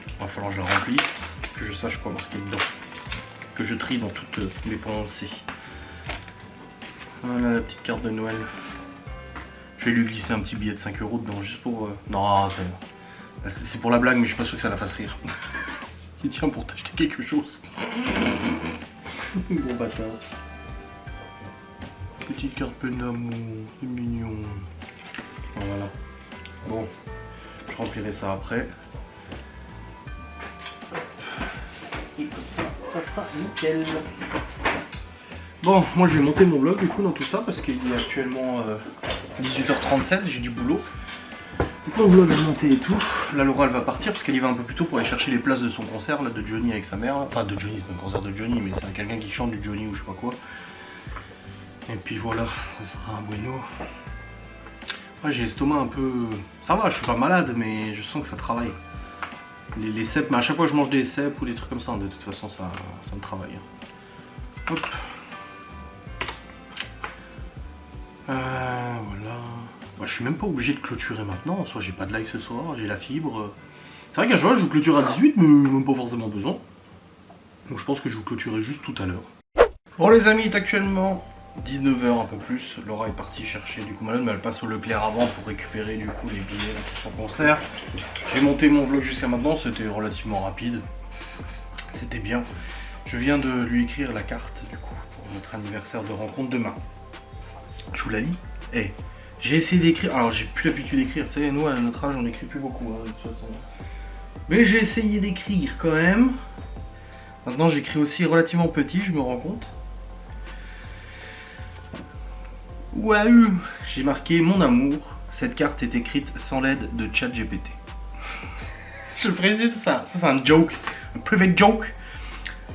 Il va falloir que je la remplisse, que je sache quoi marquer dedans. Que je trie dans toutes mes pensées. Voilà la petite carte de Noël. Je vais lui glisser un petit billet de 5 € dedans juste pour. Non, C'est pour la blague, mais je suis pas sûr que ça la fasse rire. Il tient pour t'acheter quelque chose. Bon bâtard. Petite carte d'amour, c'est mignon. Voilà. Bon, je remplirai ça après. Et comme ça sera nickel. Bon, moi je vais monter mon vlog du coup dans tout ça parce qu'il est actuellement 18h37, j'ai du boulot. Donc mon vlog est monté et tout. Là Laura elle va partir parce qu'elle y va un peu plus tôt pour aller chercher les places de son concert là, de Johnny avec sa mère. Enfin de Johnny, c'est pas un concert de Johnny mais c'est quelqu'un qui chante du Johnny ou je sais pas quoi. Et puis voilà, ça sera un bueno. Ouais, j'ai l'estomac un peu... Ça va, je suis pas malade mais je sens que ça travaille. Les cèpes, mais à chaque fois que je mange des cèpes ou des trucs comme ça, de toute façon ça me travaille. Hop. Voilà. Bah, je suis même pas obligé de clôturer maintenant, soit j'ai pas de live ce soir, j'ai la fibre. C'est vrai qu'à chaque fois je vous clôture à 18 mais même pas forcément besoin. Donc je pense que je vous clôturerai juste tout à l'heure. Bon les amis, il est actuellement 19h un peu plus. Laura est partie chercher du coup Malone, mais elle passe au Leclerc avant pour récupérer du coup les billets pour son concert. J'ai monté mon vlog jusqu'à maintenant, c'était relativement rapide. C'était bien. Je viens de lui écrire la carte du coup pour notre anniversaire de rencontre demain. Je vous la lis. Eh, j'ai essayé d'écrire, alors j'ai plus l'habitude d'écrire, tu sais, nous à notre âge on n'écrit plus beaucoup hein, de toute façon. Mais j'ai essayé d'écrire quand même. Maintenant j'écris aussi relativement petit, je me rends compte. Waouh! J'ai marqué mon amour. Cette carte est écrite sans l'aide de ChatGPT. Je précise ça. Ça c'est un joke, un private joke.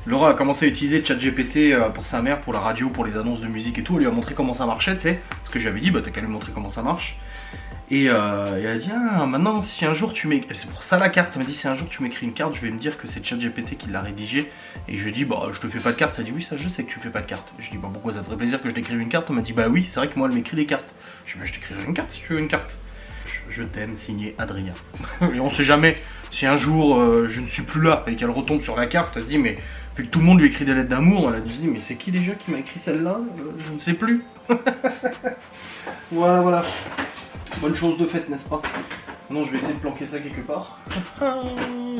Laura a commencé à utiliser ChatGPT pour sa mère, pour la radio, pour les annonces de musique et tout. Elle lui a montré comment ça marchait, tu sais. Parce que j'avais dit, bah t'as qu'à lui montrer comment ça marche. Et elle a dit, ah maintenant si un jour tu m'écris, c'est pour ça la carte, elle m'a dit si un jour tu m'écris une carte, je vais me dire que c'est ChatGPT qui l'a rédigée. Et je lui ai dit, bah je te fais pas de carte. Elle a dit, oui ça je sais que tu fais pas de carte. Je lui ai dit, bah pourquoi ça te ferait plaisir que je t'écrive une carte? Elle m'a dit, bah oui c'est vrai que moi elle m'écrit des cartes. Je lui ai dit, bah je t'écrirai une carte si tu veux une carte. Je t'aime, signé Adrien. Et on sait jamais, si un jour je ne suis plus là et qu'elle retombe sur la carte, elle se dit, mais fait que tout le monde lui écrit des lettres d'amour, elle a dit, mais c'est qui déjà qui m'a écrit celle-là? Je ne sais plus. Voilà. Bonne chose de faite, n'est-ce pas? Non, je vais essayer de planquer ça quelque part.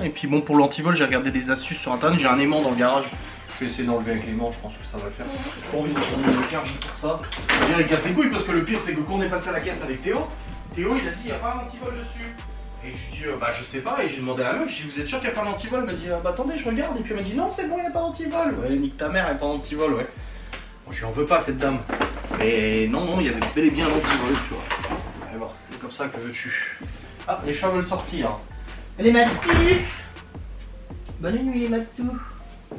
Et puis bon, pour l'antivol, j'ai regardé des astuces sur internet. J'ai un aimant dans le garage. Je vais essayer d'enlever avec l'aimant, je pense que ça va le faire. J'ai pas envie de prendre le cœur juste pour ça. Bien, il casse les couilles parce que le pire, c'est que quand on est passé à la caisse avec Théo, il a dit, il n'y a pas d'antivol dessus. Et je lui ai dit, bah je sais pas. Et j'ai demandé à la meuf, je lui ai dit, vous êtes sûr qu'il n'y a pas d'antivol? Elle m'a dit, bah attendez, je regarde. Et puis elle m'a dit, non, c'est bon, il n'y a pas d'antivol. Ouais, nique ta mère, il n'y a pas d'antivol, ouais. Bon, je lui en veux pas, cette dame. Mais non, il y avait bel et bien l'antivol, tu vois. Alors, c'est comme ça que tu... Ah, les chats veulent sortir. Les matous. Bonne nuit les matous.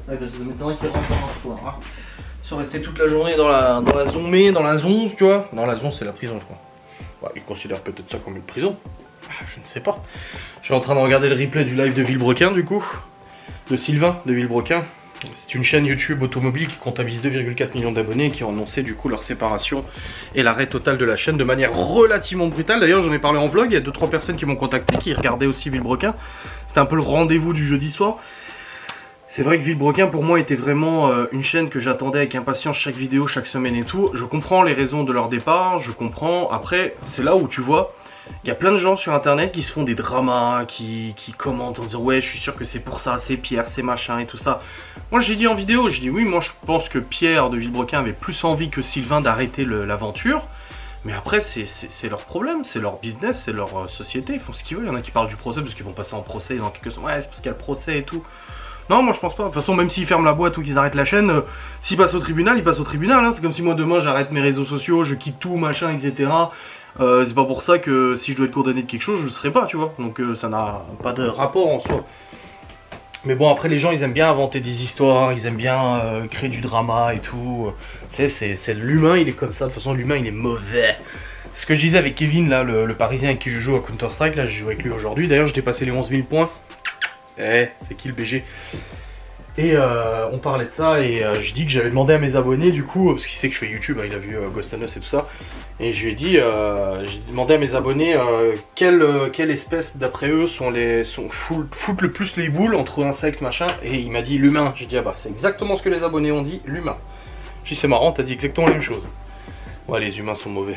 Ouais, parce que ça m'étonnerait qu'ils rentrent un soir. Hein. Ils sont restés toute la journée dans la zombie, dans la zonze, tu vois. Non, la zonze c'est la prison, je crois. Ouais, ils considèrent peut-être ça comme une prison. Ah, je ne sais pas. Je suis en train de regarder le replay du live de Villebrequin, du coup. De Sylvain de Villebrequin. C'est une chaîne YouTube automobile qui comptabilise 2,4 millions d'abonnés et qui ont annoncé du coup leur séparation et l'arrêt total de la chaîne de manière relativement brutale. D'ailleurs j'en ai parlé en vlog, il y a 2-3 personnes qui m'ont contacté, qui regardaient aussi Villebrequin. C'était un peu le rendez-vous du jeudi soir. C'est vrai que Villebrequin pour moi était vraiment une chaîne que j'attendais avec impatience chaque vidéo, chaque semaine et tout. Je comprends les raisons de leur départ, je comprends. Après c'est là où tu vois... Il y a plein de gens sur internet qui se font des dramas, qui commentent en disant ouais je suis sûr que c'est pour ça, c'est Pierre, c'est machin et tout ça. Moi j'ai dit en vidéo, je dis oui moi je pense que Pierre de Villebrequin avait plus envie que Sylvain d'arrêter l'aventure. Mais après c'est leur problème, c'est leur business, c'est leur société, ils font ce qu'ils veulent. Il y en a qui parlent du procès parce qu'ils vont passer en procès dans quelques semaines. Ouais c'est parce qu'il y a le procès et tout. Non moi je pense pas, de toute façon même s'ils ferment la boîte ou qu'ils arrêtent la chaîne, s'ils passent au tribunal, ils passent au tribunal. Hein. C'est comme si moi demain j'arrête mes réseaux sociaux, je quitte tout machin etc. C'est pas pour ça que si je dois être condamné de quelque chose, je le serai pas, tu vois. Donc ça n'a pas de rapport en soi. Mais bon, après les gens, ils aiment bien inventer des histoires, ils aiment bien créer du drama et tout. Tu sais, c'est l'humain, il est comme ça. De toute façon, l'humain, il est mauvais. C'est ce que je disais avec Kevin, là, le Parisien avec qui je joue à Counter-Strike. Là, j'ai joué avec lui aujourd'hui. D'ailleurs, j'ai dépassé les 11 000 points. Eh, c'est qui le BG? Et on parlait de ça et je dis que j'avais demandé à mes abonnés du coup, parce qu'il sait que je fais YouTube, hein, il a vu Ghost and Us et tout ça. Et je lui ai dit, j'ai demandé à mes abonnés quelle espèce d'après eux foutent le plus les boules entre insectes machin. Et il m'a dit l'humain. J'ai dit ah bah c'est exactement ce que les abonnés ont dit, l'humain. J'ai dit c'est marrant, t'as dit exactement la même chose. Ouais les humains sont mauvais.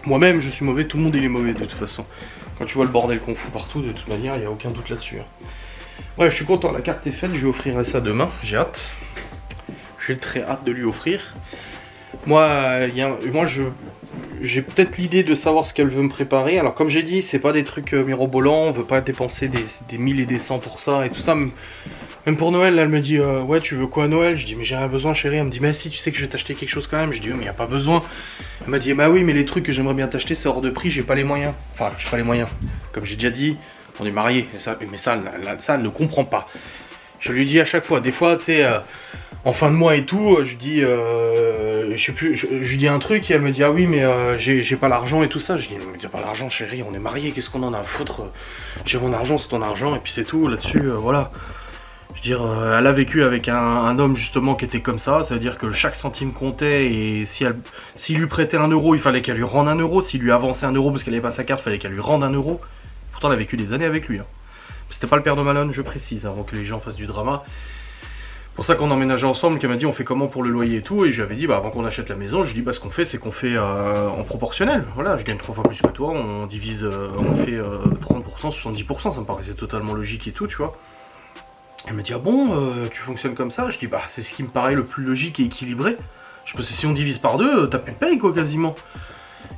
Moi-même je suis mauvais, tout le monde il est mauvais de toute façon. Quand tu vois le bordel qu'on fout partout, de toute manière, il n'y a aucun doute là-dessus. Hein. Bref, je suis content, la carte est faite, je lui offrirai ça demain, j'ai hâte. J'ai très hâte de lui offrir. Moi, j'ai peut-être l'idée de savoir ce qu'elle veut me préparer. Alors comme j'ai dit, c'est pas des trucs mirobolants, on veut pas dépenser des 1000 et des 100 pour ça et tout ça. Même pour Noël, elle me dit ouais, tu veux quoi à Noël? Je dis mais j'ai rien besoin chérie. Elle me dit mais si, tu sais que je vais t'acheter quelque chose quand même. Je dis oui, mais y a pas besoin. Elle m'a dit bah oui, mais les trucs que j'aimerais bien t'acheter c'est hors de prix, j'ai pas les moyens. Enfin, j'ai pas les moyens. Comme j'ai déjà dit, on est mariés, mais ça elle ne comprend pas. Je lui dis à chaque fois, des fois, tu sais, en fin de mois et tout, je dis, je sais plus, je lui dis un truc et elle me dit ah oui mais j'ai pas l'argent et tout ça. Je dis mais t'as pas l'argent chérie, on est mariés, qu'est-ce qu'on en a à foutre? J'ai mon argent, c'est ton argent et puis c'est tout là-dessus, voilà. Je veux dire, elle a vécu avec un homme justement qui était comme ça veut dire que chaque centime comptait et s'il lui prêtait 1 euro, il fallait qu'elle lui rende 1 euro, s'il lui avançait 1 euro parce qu'elle n'avait pas sa carte, il fallait qu'elle lui rende 1 euro. Pourtant elle a vécu des années avec lui. Hein. C'était pas le père de Malone, je précise, avant que les gens fassent du drama. Pour ça qu'on emménageait ensemble, qu'elle m'a dit on fait comment pour le loyer et tout, et je lui avais dit bah avant qu'on achète la maison, je lui ai dit bah ce qu'on fait c'est qu'on fait en proportionnel, voilà, je gagne 3 fois plus que toi, on divise, on fait 30%, 70%, ça me paraissait totalement logique et tout, tu vois. Elle me dit ah bon, tu fonctionnes comme ça? Je dis bah c'est ce qui me paraît le plus logique et équilibré, je pense que si on divise par deux, t'as plus de paye quoi quasiment.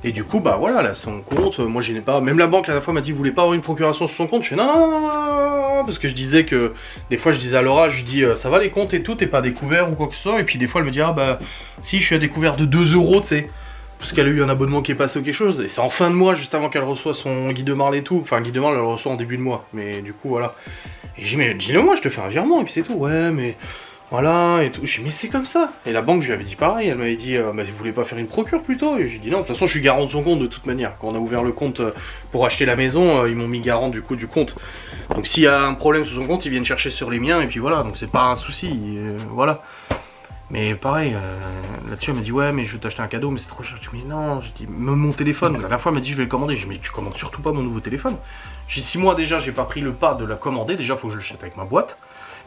Et du coup, bah voilà, là, son compte, moi je n'ai pas. Même la banque, la dernière fois, m'a dit, vous voulez pas avoir une procuration sur son compte? Je fais non, parce que je disais que. Des fois, je disais à Laura, je dis, ça va les comptes et tout, t'es pas découvert ou quoi que ce soit. Et puis des fois, elle me dit, ah bah, si, je suis à découvert de 2 euros, tu sais. Parce qu'elle a eu un abonnement qui est passé ou quelque chose. Et c'est en fin de mois, juste avant qu'elle reçoit son Guy de Marle et tout. Enfin, Guy de Marle, elle le reçoit en début de mois. Mais du coup, voilà. Et j'ai dit, mais dis-le moi, je te fais un virement. Et puis c'est tout. Ouais, mais. Voilà, et tout. Je dis, mais c'est comme ça. Et la banque, je lui avais dit pareil. Elle m'avait dit, bah, vous voulez pas faire une procure plutôt? Et j'ai dit, non, de toute façon, je suis garant de son compte de toute manière. Quand on a ouvert le compte pour acheter la maison, ils m'ont mis garant du coup du compte. Donc s'il y a un problème sur son compte, ils viennent chercher sur les miens. Et puis voilà, donc c'est pas un souci. Voilà. Mais pareil, là-dessus, elle m'a dit, ouais, mais je vais t'acheter un cadeau, mais c'est trop cher. Je dis, mais non, je dis, même mon téléphone. La dernière fois, elle m'a dit, je vais le commander. Je dis, mais tu commandes surtout pas mon nouveau téléphone. J'ai dit, si moi déjà, j'ai pas pris le pas de la commander, déjà, faut que je l'achète avec ma boîte.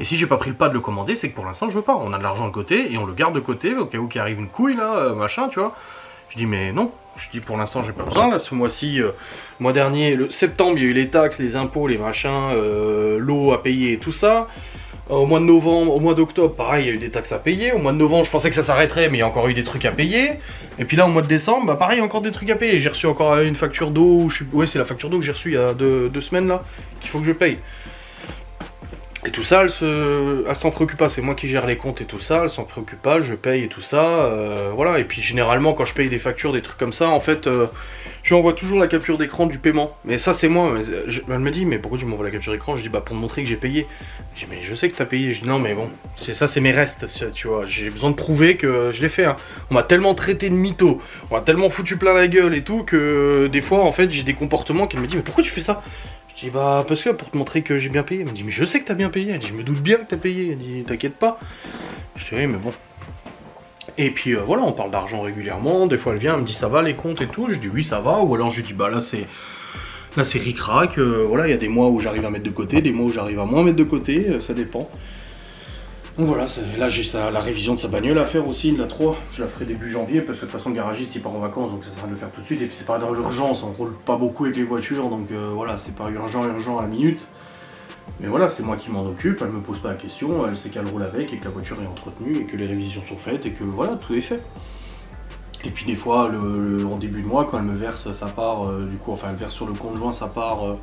Et si j'ai pas pris le pas de le commander, c'est que pour l'instant je veux pas. On a de l'argent de côté et on le garde de côté au cas où qu'il arrive une couille là, machin, tu vois. Je dis mais non, je dis pour l'instant j'ai pas besoin. Là ce mois-ci, mois dernier, le septembre, il y a eu les taxes, les impôts, les machins, l'eau à payer et tout ça. Au mois de novembre, au mois d'octobre, pareil, il y a eu des taxes à payer. Au mois de novembre, je pensais que ça s'arrêterait, mais il y a encore eu des trucs à payer. Et puis là, au mois de décembre, bah pareil, encore des trucs à payer. J'ai reçu encore une facture d'eau. Ouais, c'est la facture d'eau que j'ai reçue il y a 2 semaines là, qu'il faut que je paye. Et tout ça, elle s'en préoccupe pas, c'est moi qui gère les comptes et tout ça, elle s'en préoccupe pas, je paye et tout ça, voilà. Et puis généralement quand je paye des factures, des trucs comme ça, en fait, je lui envoie toujours la capture d'écran du paiement. Mais ça c'est moi, elle me dit, mais pourquoi tu m'envoies la capture d'écran? Je dis, bah pour te montrer que j'ai payé. Je dis, mais je sais que t'as payé. Je dis, non mais bon, c'est mes restes, tu vois, j'ai besoin de prouver que je l'ai fait. Hein. On m'a tellement traité de mytho, on m'a tellement foutu plein la gueule et tout, que des fois en fait j'ai des comportements qu'elle me dit, mais pourquoi tu fais ça? Je dis bah parce que pour te montrer que j'ai bien payé. Elle me dit mais je sais que t'as bien payé. Elle dit je me doute bien que t'as payé. Elle dit t'inquiète pas. Je dis oui mais bon. Et puis voilà, on parle d'argent régulièrement. Des fois elle vient, elle me dit ça va les comptes et tout. Je dis oui ça va. Ou alors je dis bah là c'est ric-rac. Voilà, il y a des mois où j'arrive à mettre de côté, des mois où j'arrive à moins mettre de côté. Ça dépend. Donc voilà, là j'ai la révision de sa bagnole à faire aussi, la 3, je la ferai début janvier parce que de toute façon le garagiste il part en vacances donc ça sert à de le faire tout de suite et puis c'est pas dans l'urgence, on roule pas beaucoup avec les voitures donc voilà, c'est pas urgent à la minute. Mais voilà, c'est moi qui m'en occupe, elle me pose pas la question, elle sait qu'elle roule avec et que la voiture est entretenue et que les révisions sont faites et que voilà, tout est fait. Et puis des fois, en début de mois, quand elle me verse sa part, du coup, enfin elle verse sur le conjoint sa part,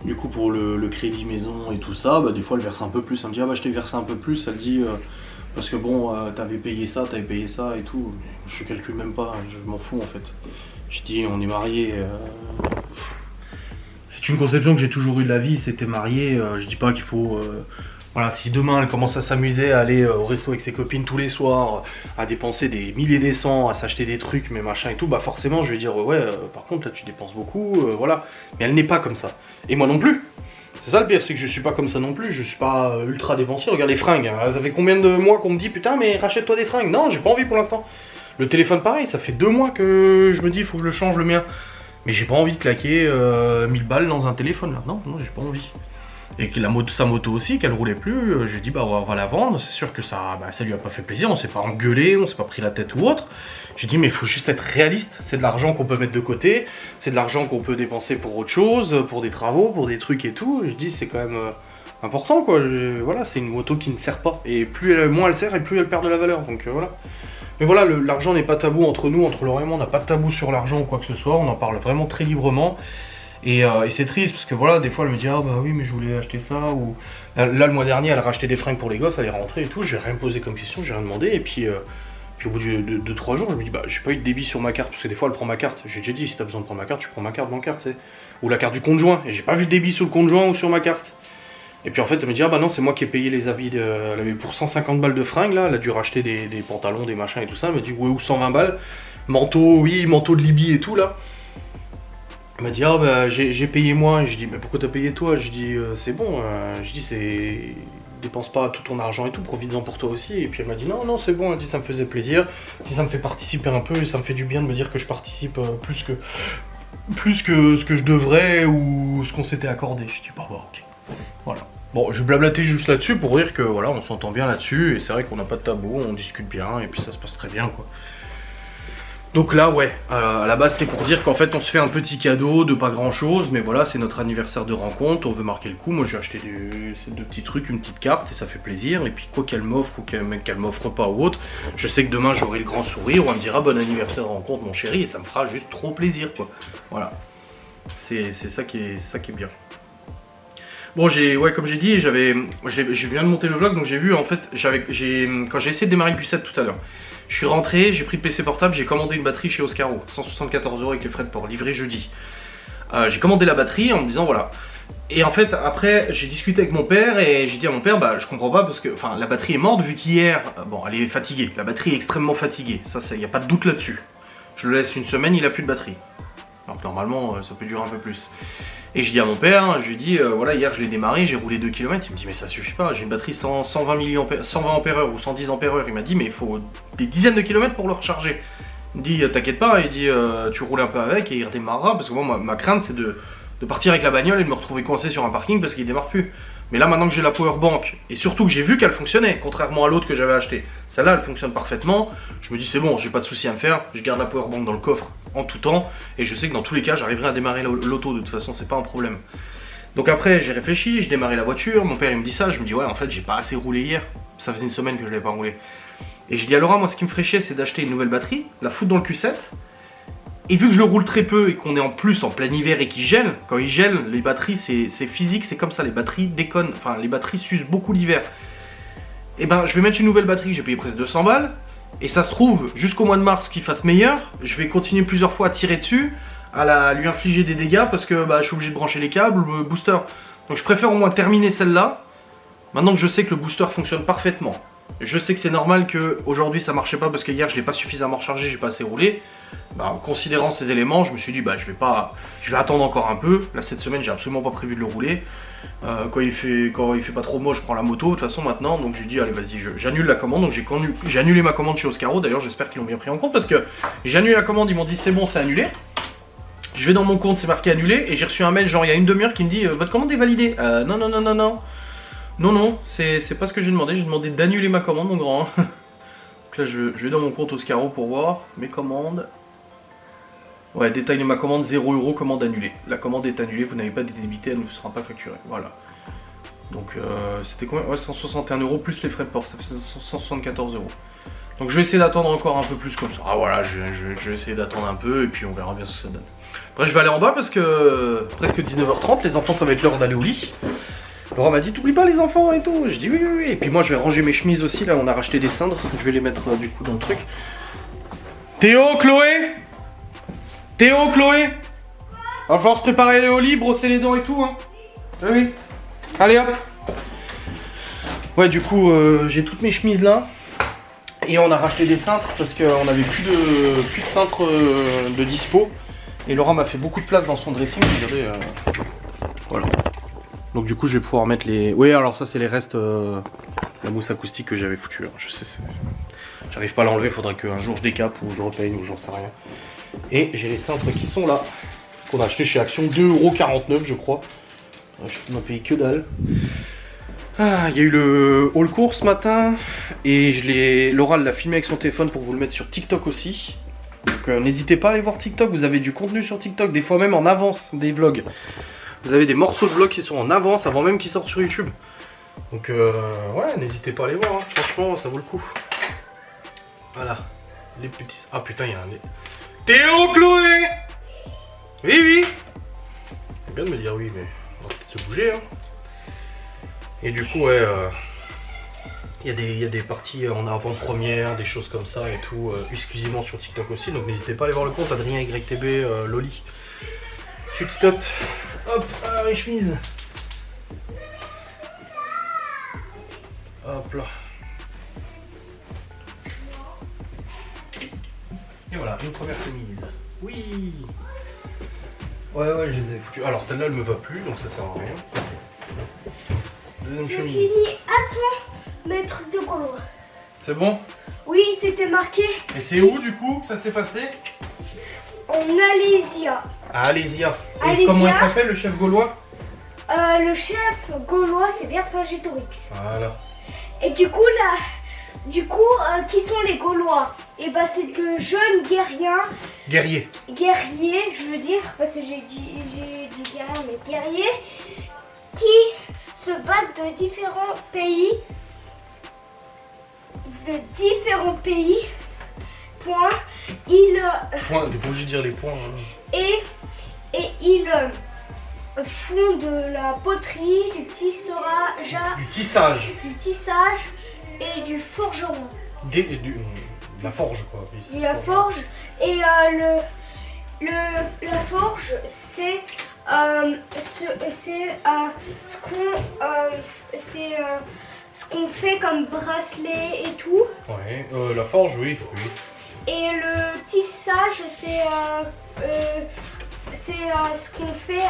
du coup pour le crédit maison et tout ça, bah, des fois elle verse un peu plus, elle me dit ah bah je t'ai versé un peu plus, elle dit parce que bon t'avais payé ça et tout, je calcule même pas, je m'en fous en fait. Je dis on est mariés, c'est une conception que j'ai toujours eu de la vie, c'était marié, je dis pas qu'il faut... Voilà, si demain elle commence à s'amuser, à aller au resto avec ses copines tous les soirs, à dépenser des milliers des cents, à s'acheter des trucs, mais machin et tout, bah forcément je vais dire ouais, par contre là tu dépenses beaucoup, voilà. Mais elle n'est pas comme ça. Et moi non plus. C'est ça le pire, c'est que je suis pas comme ça non plus, je suis pas ultra dépensier. Regarde les fringues, hein. Ça fait combien de mois qu'on me dit putain mais rachète-toi des fringues? Non, j'ai pas envie pour l'instant. Le téléphone pareil, ça fait 2 mois que je me dis il faut que je le change le mien. Mais j'ai pas envie de claquer 1000 balles dans un téléphone là, non, j'ai pas envie. et que sa moto aussi, qu'elle roulait plus, j'ai dit bah on va la vendre, c'est sûr que ça lui a pas fait plaisir, on s'est pas engueulé, on s'est pas pris la tête ou autre. J'ai dit mais il faut juste être réaliste, c'est de l'argent qu'on peut mettre de côté, c'est de l'argent qu'on peut dépenser pour autre chose, pour des travaux, pour des trucs et tout. Je dis c'est quand même important quoi, voilà, c'est une moto qui ne sert pas, et moins elle sert et plus elle perd de la valeur, donc voilà. Mais voilà, l'argent n'est pas tabou entre nous, entre Laura et moi, on n'a pas de tabou sur l'argent ou quoi que ce soit, on en parle vraiment très librement. Et c'est triste parce que voilà, des fois elle me dit ah bah oui mais je voulais acheter ça, ou là le mois dernier elle a racheté des fringues pour les gosses, elle est rentrée et tout, j'ai rien posé comme question, j'ai rien demandé, et puis au bout de 3 jours je me dis bah j'ai pas eu de débit sur ma carte, parce que des fois elle prend ma carte, j'ai déjà dit si t'as besoin de prendre ma carte tu prends ma carte bancaire, tu sais, ou la carte du conjoint, et j'ai pas vu de débit sur le conjoint ou sur ma carte. Et puis en fait elle me dit ah bah non c'est moi qui ai payé les habits, elle avait pour 150 balles de fringues là, elle a dû racheter des pantalons, des machins et tout ça, elle me dit ouais ou 120 balles, manteau, oui manteau de Libye et tout là. Elle m'a dit ah bah j'ai payé moi, et je dis mais pourquoi t'as payé toi, je dis c'est bon, je dis c'est dépense pas tout ton argent et tout, profites-en pour toi aussi. Et puis elle m'a dit non c'est bon, elle dit ça me faisait plaisir, si ça me fait participer un peu, et ça me fait du bien de me dire que je participe plus que ce que je devrais ou ce qu'on s'était accordé. Je dis bah ok, voilà. Bon, je blablatais juste là-dessus pour dire que voilà, on s'entend bien là-dessus, et c'est vrai qu'on n'a pas de tabou, on discute bien, et puis ça se passe très bien quoi. Donc là, ouais, à la base c'était pour dire qu'en fait on se fait un petit cadeau de pas grand chose, mais voilà, c'est notre anniversaire de rencontre, on veut marquer le coup. Moi j'ai acheté ces 2 petits trucs, une petite carte, et ça fait plaisir, et puis quoi qu'elle m'offre ou qu'elle m'offre pas ou autre, je sais que demain j'aurai le grand sourire, où elle me dira bon anniversaire de rencontre mon chéri, et ça me fera juste trop plaisir quoi. Voilà, c'est ça qui est bien. Bon, comme j'ai dit, je viens de monter le vlog, donc j'ai vu en fait, quand j'ai essayé de démarrer le Q7 tout à l'heure, je suis rentré, j'ai pris le PC portable, j'ai commandé une batterie chez Oscaro, 174 € avec les frais de port, livré jeudi. J'ai commandé la batterie en me disant voilà. Et en fait, après, j'ai discuté avec mon père et j'ai dit à mon père, bah je comprends pas parce que, enfin, la batterie est morte vu qu'hier, bon, elle est fatiguée, la batterie est extrêmement fatiguée, ça, il n'y a pas de doute là-dessus. Je le laisse une semaine, il a plus de batterie. Alors normalement, ça peut durer un peu plus. Et je dis à mon père, je lui dis, voilà, hier je l'ai démarré, j'ai roulé 2 km, il me dit mais ça suffit pas, j'ai une batterie 120 ampères-heure ou 110 ampères-heure, il m'a dit mais il faut des dizaines de kilomètres pour le recharger. Il me dit t'inquiète pas, il dit tu roules un peu avec et il redémarrera, parce que moi ma crainte c'est de partir avec la bagnole et de me retrouver coincé sur un parking parce qu'il démarre plus. Mais là maintenant que j'ai la powerbank, et surtout que j'ai vu qu'elle fonctionnait, contrairement à l'autre que j'avais acheté, celle-là elle fonctionne parfaitement, je me dis c'est bon, j'ai pas de souci à me faire, je garde la powerbank dans le coffre en tout temps, et je sais que dans tous les cas j'arriverai à démarrer l'auto, de toute façon c'est pas un problème. Donc après j'ai réfléchi, j'ai démarré la voiture, mon père il me dit ça, je me dis ouais en fait j'ai pas assez roulé hier, ça faisait une semaine que je l'avais pas roulé. Et je dis à Laura, moi ce qui me ferait chier c'est d'acheter une nouvelle batterie, la foutre dans le Q7, et vu que je le roule très peu et qu'on est en plus en plein hiver et qu'il gèle, quand il gèle, les batteries c'est physique, c'est comme ça, les batteries déconnent, enfin les batteries s'usent beaucoup l'hiver. Et ben je vais mettre une nouvelle batterie, j'ai payé presque 200 balles, et ça se trouve, jusqu'au mois de mars qu'il fasse meilleur, je vais continuer plusieurs fois à tirer dessus, à lui infliger des dégâts parce que bah, je suis obligé de brancher les câbles, le booster. Donc je préfère au moins terminer celle-là, maintenant que je sais que le booster fonctionne parfaitement. Je sais que c'est normal qu'aujourd'hui ça marchait pas parce que hier je l'ai pas suffisamment rechargé, j'ai pas assez roulé. Bah, en considérant ces éléments, je me suis dit bah je vais attendre encore un peu. Là cette semaine j'ai absolument pas prévu de le rouler. Quand il fait pas trop moche, je prends la moto de toute façon maintenant. Donc j'ai dit allez vas-y, j'annule la commande. Donc j'ai annulé ma commande chez Oscaro. D'ailleurs j'espère qu'ils l'ont bien pris en compte parce que j'ai annulé la commande, ils m'ont dit c'est bon, c'est annulé. Je vais dans mon compte, c'est marqué annulé, et j'ai reçu un mail genre il y a une demi-heure qui me dit votre commande est validée. Non, c'est pas ce que j'ai demandé d'annuler ma commande mon grand. Donc là je vais dans mon compte Oscaro pour voir mes commandes. Ouais, détail de ma commande, 0 €, commande annulée. La commande est annulée, vous n'avez pas été débité, elle ne sera pas facturée. Voilà. Donc c'était combien? Ouais, 161 € plus les frais de port, ça fait 174 €. Donc je vais essayer d'attendre encore un peu plus comme ça. Ah voilà, je vais essayer d'attendre un peu et puis on verra bien ce que ça donne. Après je vais aller en bas parce que presque 19h30, les enfants ça va être l'heure d'aller au lit. Laura m'a dit t'oublies pas les enfants et tout. Je dis oui. Et puis moi je vais ranger mes chemises aussi, là on a racheté des cindres, je vais les mettre du coup dans le truc. Théo, Chloé, il va falloir se préparer au lit, brosser les dents et tout hein. Oui. Allez hop. Ouais du coup j'ai toutes mes chemises là. Et on a racheté des cintres parce qu'on avait plus de cintres de dispo. Et Laura m'a fait beaucoup de place dans son dressing, je dirais. Voilà. Donc du coup je vais pouvoir mettre les... Oui alors ça c'est les restes la mousse acoustique que j'avais foutu. Je sais, j'arrive pas à l'enlever, faudrait qu'un jour je décape ou je repeigne ou j'en sais rien. Et j'ai les cintres qui sont là, qu'on a acheté chez Action, 2,49 € je crois. Je n'en paye que dalle. Ah, il y a eu le haul court ce matin et Laura l'a filmé avec son téléphone pour vous le mettre sur TikTok aussi. Donc n'hésitez pas à aller voir TikTok, vous avez du contenu sur TikTok, des fois même en avance des vlogs. Vous avez des morceaux de vlogs qui sont en avance avant même qu'ils sortent sur YouTube. Donc ouais, n'hésitez pas à les voir, hein. Franchement ça vaut le coup. Voilà, les petits... Ah putain, il y a un... Théo, Chloé. Oui, oui. C'est bien de me dire oui, mais on va peut-être se bouger, hein. Et du coup, ouais, il y a des parties en avant-première, des choses comme ça et tout, exclusivement sur TikTok aussi. Donc n'hésitez pas à aller voir le compte Adrien YTB Loli. Sur TikTok. Hop, les chemises. Hop là. Et voilà, une première chemise. Oui. Ouais, je les ai foutues. Alors celle-là, elle me va plus, donc ça sert à rien. Deuxième J'ai chemise. fini. Attends, mes trucs de Gaulois. C'est bon? Oui, c'était marqué Et c'est où du coup que ça s'est passé? en Alésia. À Alésia. Et Alésia. comment il s'appelle le chef gaulois? Le chef gaulois, c'est Vercingétorix. Voilà. Et du coup, qui sont les Gaulois? Et bah, c'est de jeunes guerriers, je veux dire, parce que j'ai dit guerriers, mais guerriers, qui se battent de différents pays. Point. Point, t'es pas obligé de dire les points. Hein. Et ils font de la poterie, du tissage Du tissage. et du forgeron. La forge quoi. Oui, De la forge. Et la forge, c'est ce qu'on fait comme bracelet et tout. Ouais, la forge, oui. Et le tissage, c'est ce qu'on fait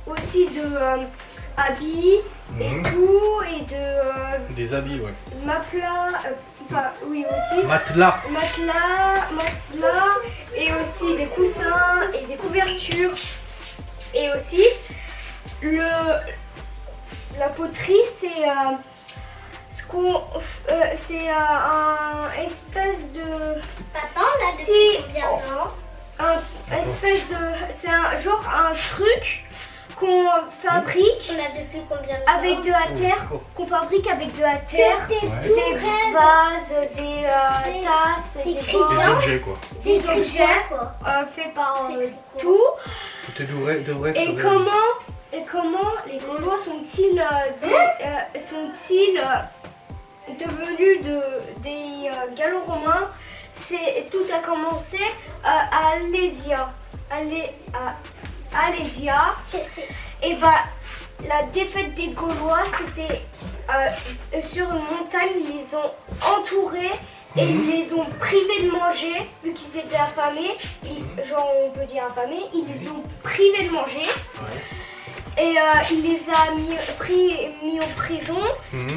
aussi de habits et tout, et de Des habits, ouais. oui aussi. Matelas. Matelas, et aussi des coussins et des couvertures. Et aussi, la poterie, c'est c'est un espèce de... Papa, on l'a depuis combien de temps? C'est un truc qu'on fabrique On l'a depuis combien de temps? avec de la terre, qu'on fabrique avec de la terre, des vases, des tasses, des Des bols, objets quoi. des objets faits par tout. Tout est de rêve. Et comment les Gaulois sont-ils devenus des Gallo-Romains? Tout a commencé à Alésia. Alésia. Et bah la défaite des Gaulois, c'était sur une montagne. Ils les ont entourés et ils les ont privés de manger, vu qu'ils étaient affamés. Genre on peut dire affamés. Ils les ont privés de manger. Ouais. Et il les a mis en prison.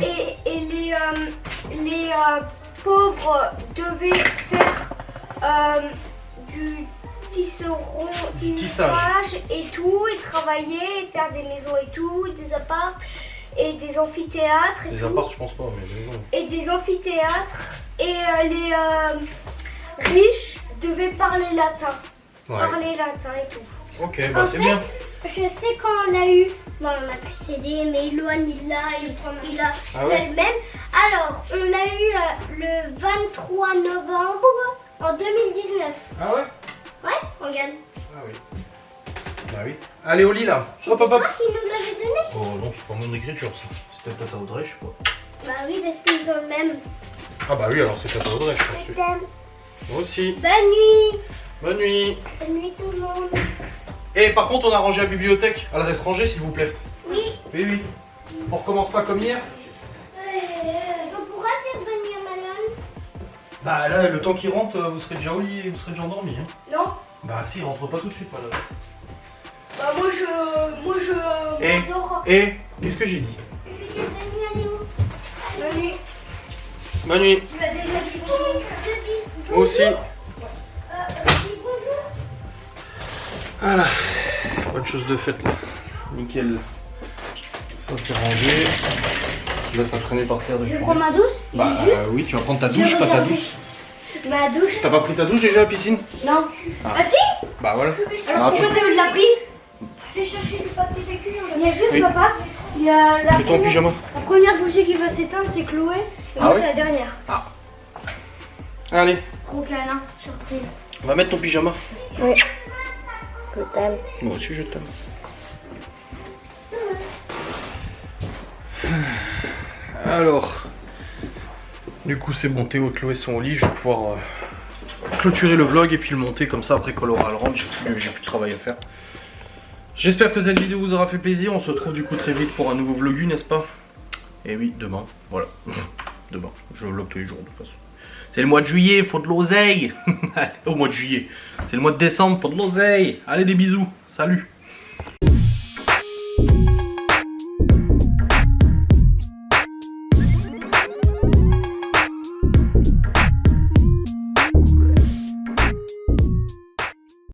Et les pauvres devaient faire du tissage et tout, et travailler, et faire des maisons et tout, des apparts et des amphithéâtres. Des apparts, je pense pas, mais des maisons. Et des amphithéâtres. Et les riches devaient parler latin. Ouais. Parler latin et tout. Ok, bah c'est bien. Je sais quand on l'a eu. Bon, on a pu céder, mais Iloane, il a Ah ouais. le même. Alors, on l'a eu le 23 novembre en 2019. Ah ouais? Ouais, on gagne. Ah oui. Bah oui. Allez au lit là. Hop. Toi qui nous l'avais donné? Oh non, c'est pas mon écriture ça. C'est peut-être Tata Audrey, je sais pas. Bah oui, parce qu'ils ont le même. Ah bah oui, alors c'est Tata Audrey, je pense. Je t'aime. Moi aussi. Bonne nuit. Bonne nuit. Bonne nuit tout le monde. Et par contre, on a rangé la bibliothèque. Elle reste rangée, s'il vous plaît. Oui. Oui. On recommence pas comme hier. On pourra dire bonne nuit à Malone? Bah là, le temps qu'il rentre, vous serez déjà au lit, vous serez déjà endormi. Hein. Non? Bah si, il rentre pas tout de suite. Voilà. Bah moi je Et m'endors. qu'est-ce que j'ai dit? Je vais dire bonne nuit à Léo. Bonne nuit. Bonne nuit. Tu l'as déjà dit. Moi aussi. Bonjour. Voilà. Bonne chose de faite là. nickel. Ça c'est rangé. Là ça traînait par terre. Je prends ma douche. Bah oui, tu vas prendre ta douche, pas ta douche. Ma douche. T'as pas pris ta douche déjà à la piscine? Non. Ah si. Bah voilà. Alors pourquoi tu l'as pris? J'ai cherché du papier vécu. Il y a juste papa. Il y a la C'est ton pyjama. La première bougie qui va s'éteindre, c'est Chloé. Et moi, c'est la dernière. Ah. Allez, Gros câlin, surprise. on va mettre ton pyjama. Oui. Je t'aime. Moi aussi je t'aime. Alors, du coup c'est bon, Théo et Chloé sont au lit, je vais pouvoir clôturer le vlog et puis le monter comme ça après qu'Aurora le rentre, j'ai plus de travail à faire. J'espère que cette vidéo vous aura fait plaisir, on se retrouve du coup très vite pour un nouveau vlogu, n'est-ce pas? Et oui, demain, voilà, demain, je vlog tous les jours de toute façon. C'est le mois de juillet, faut de l'oseille. Au mois de juillet, c'est le mois de décembre, faut de l'oseille. Allez des bisous, salut.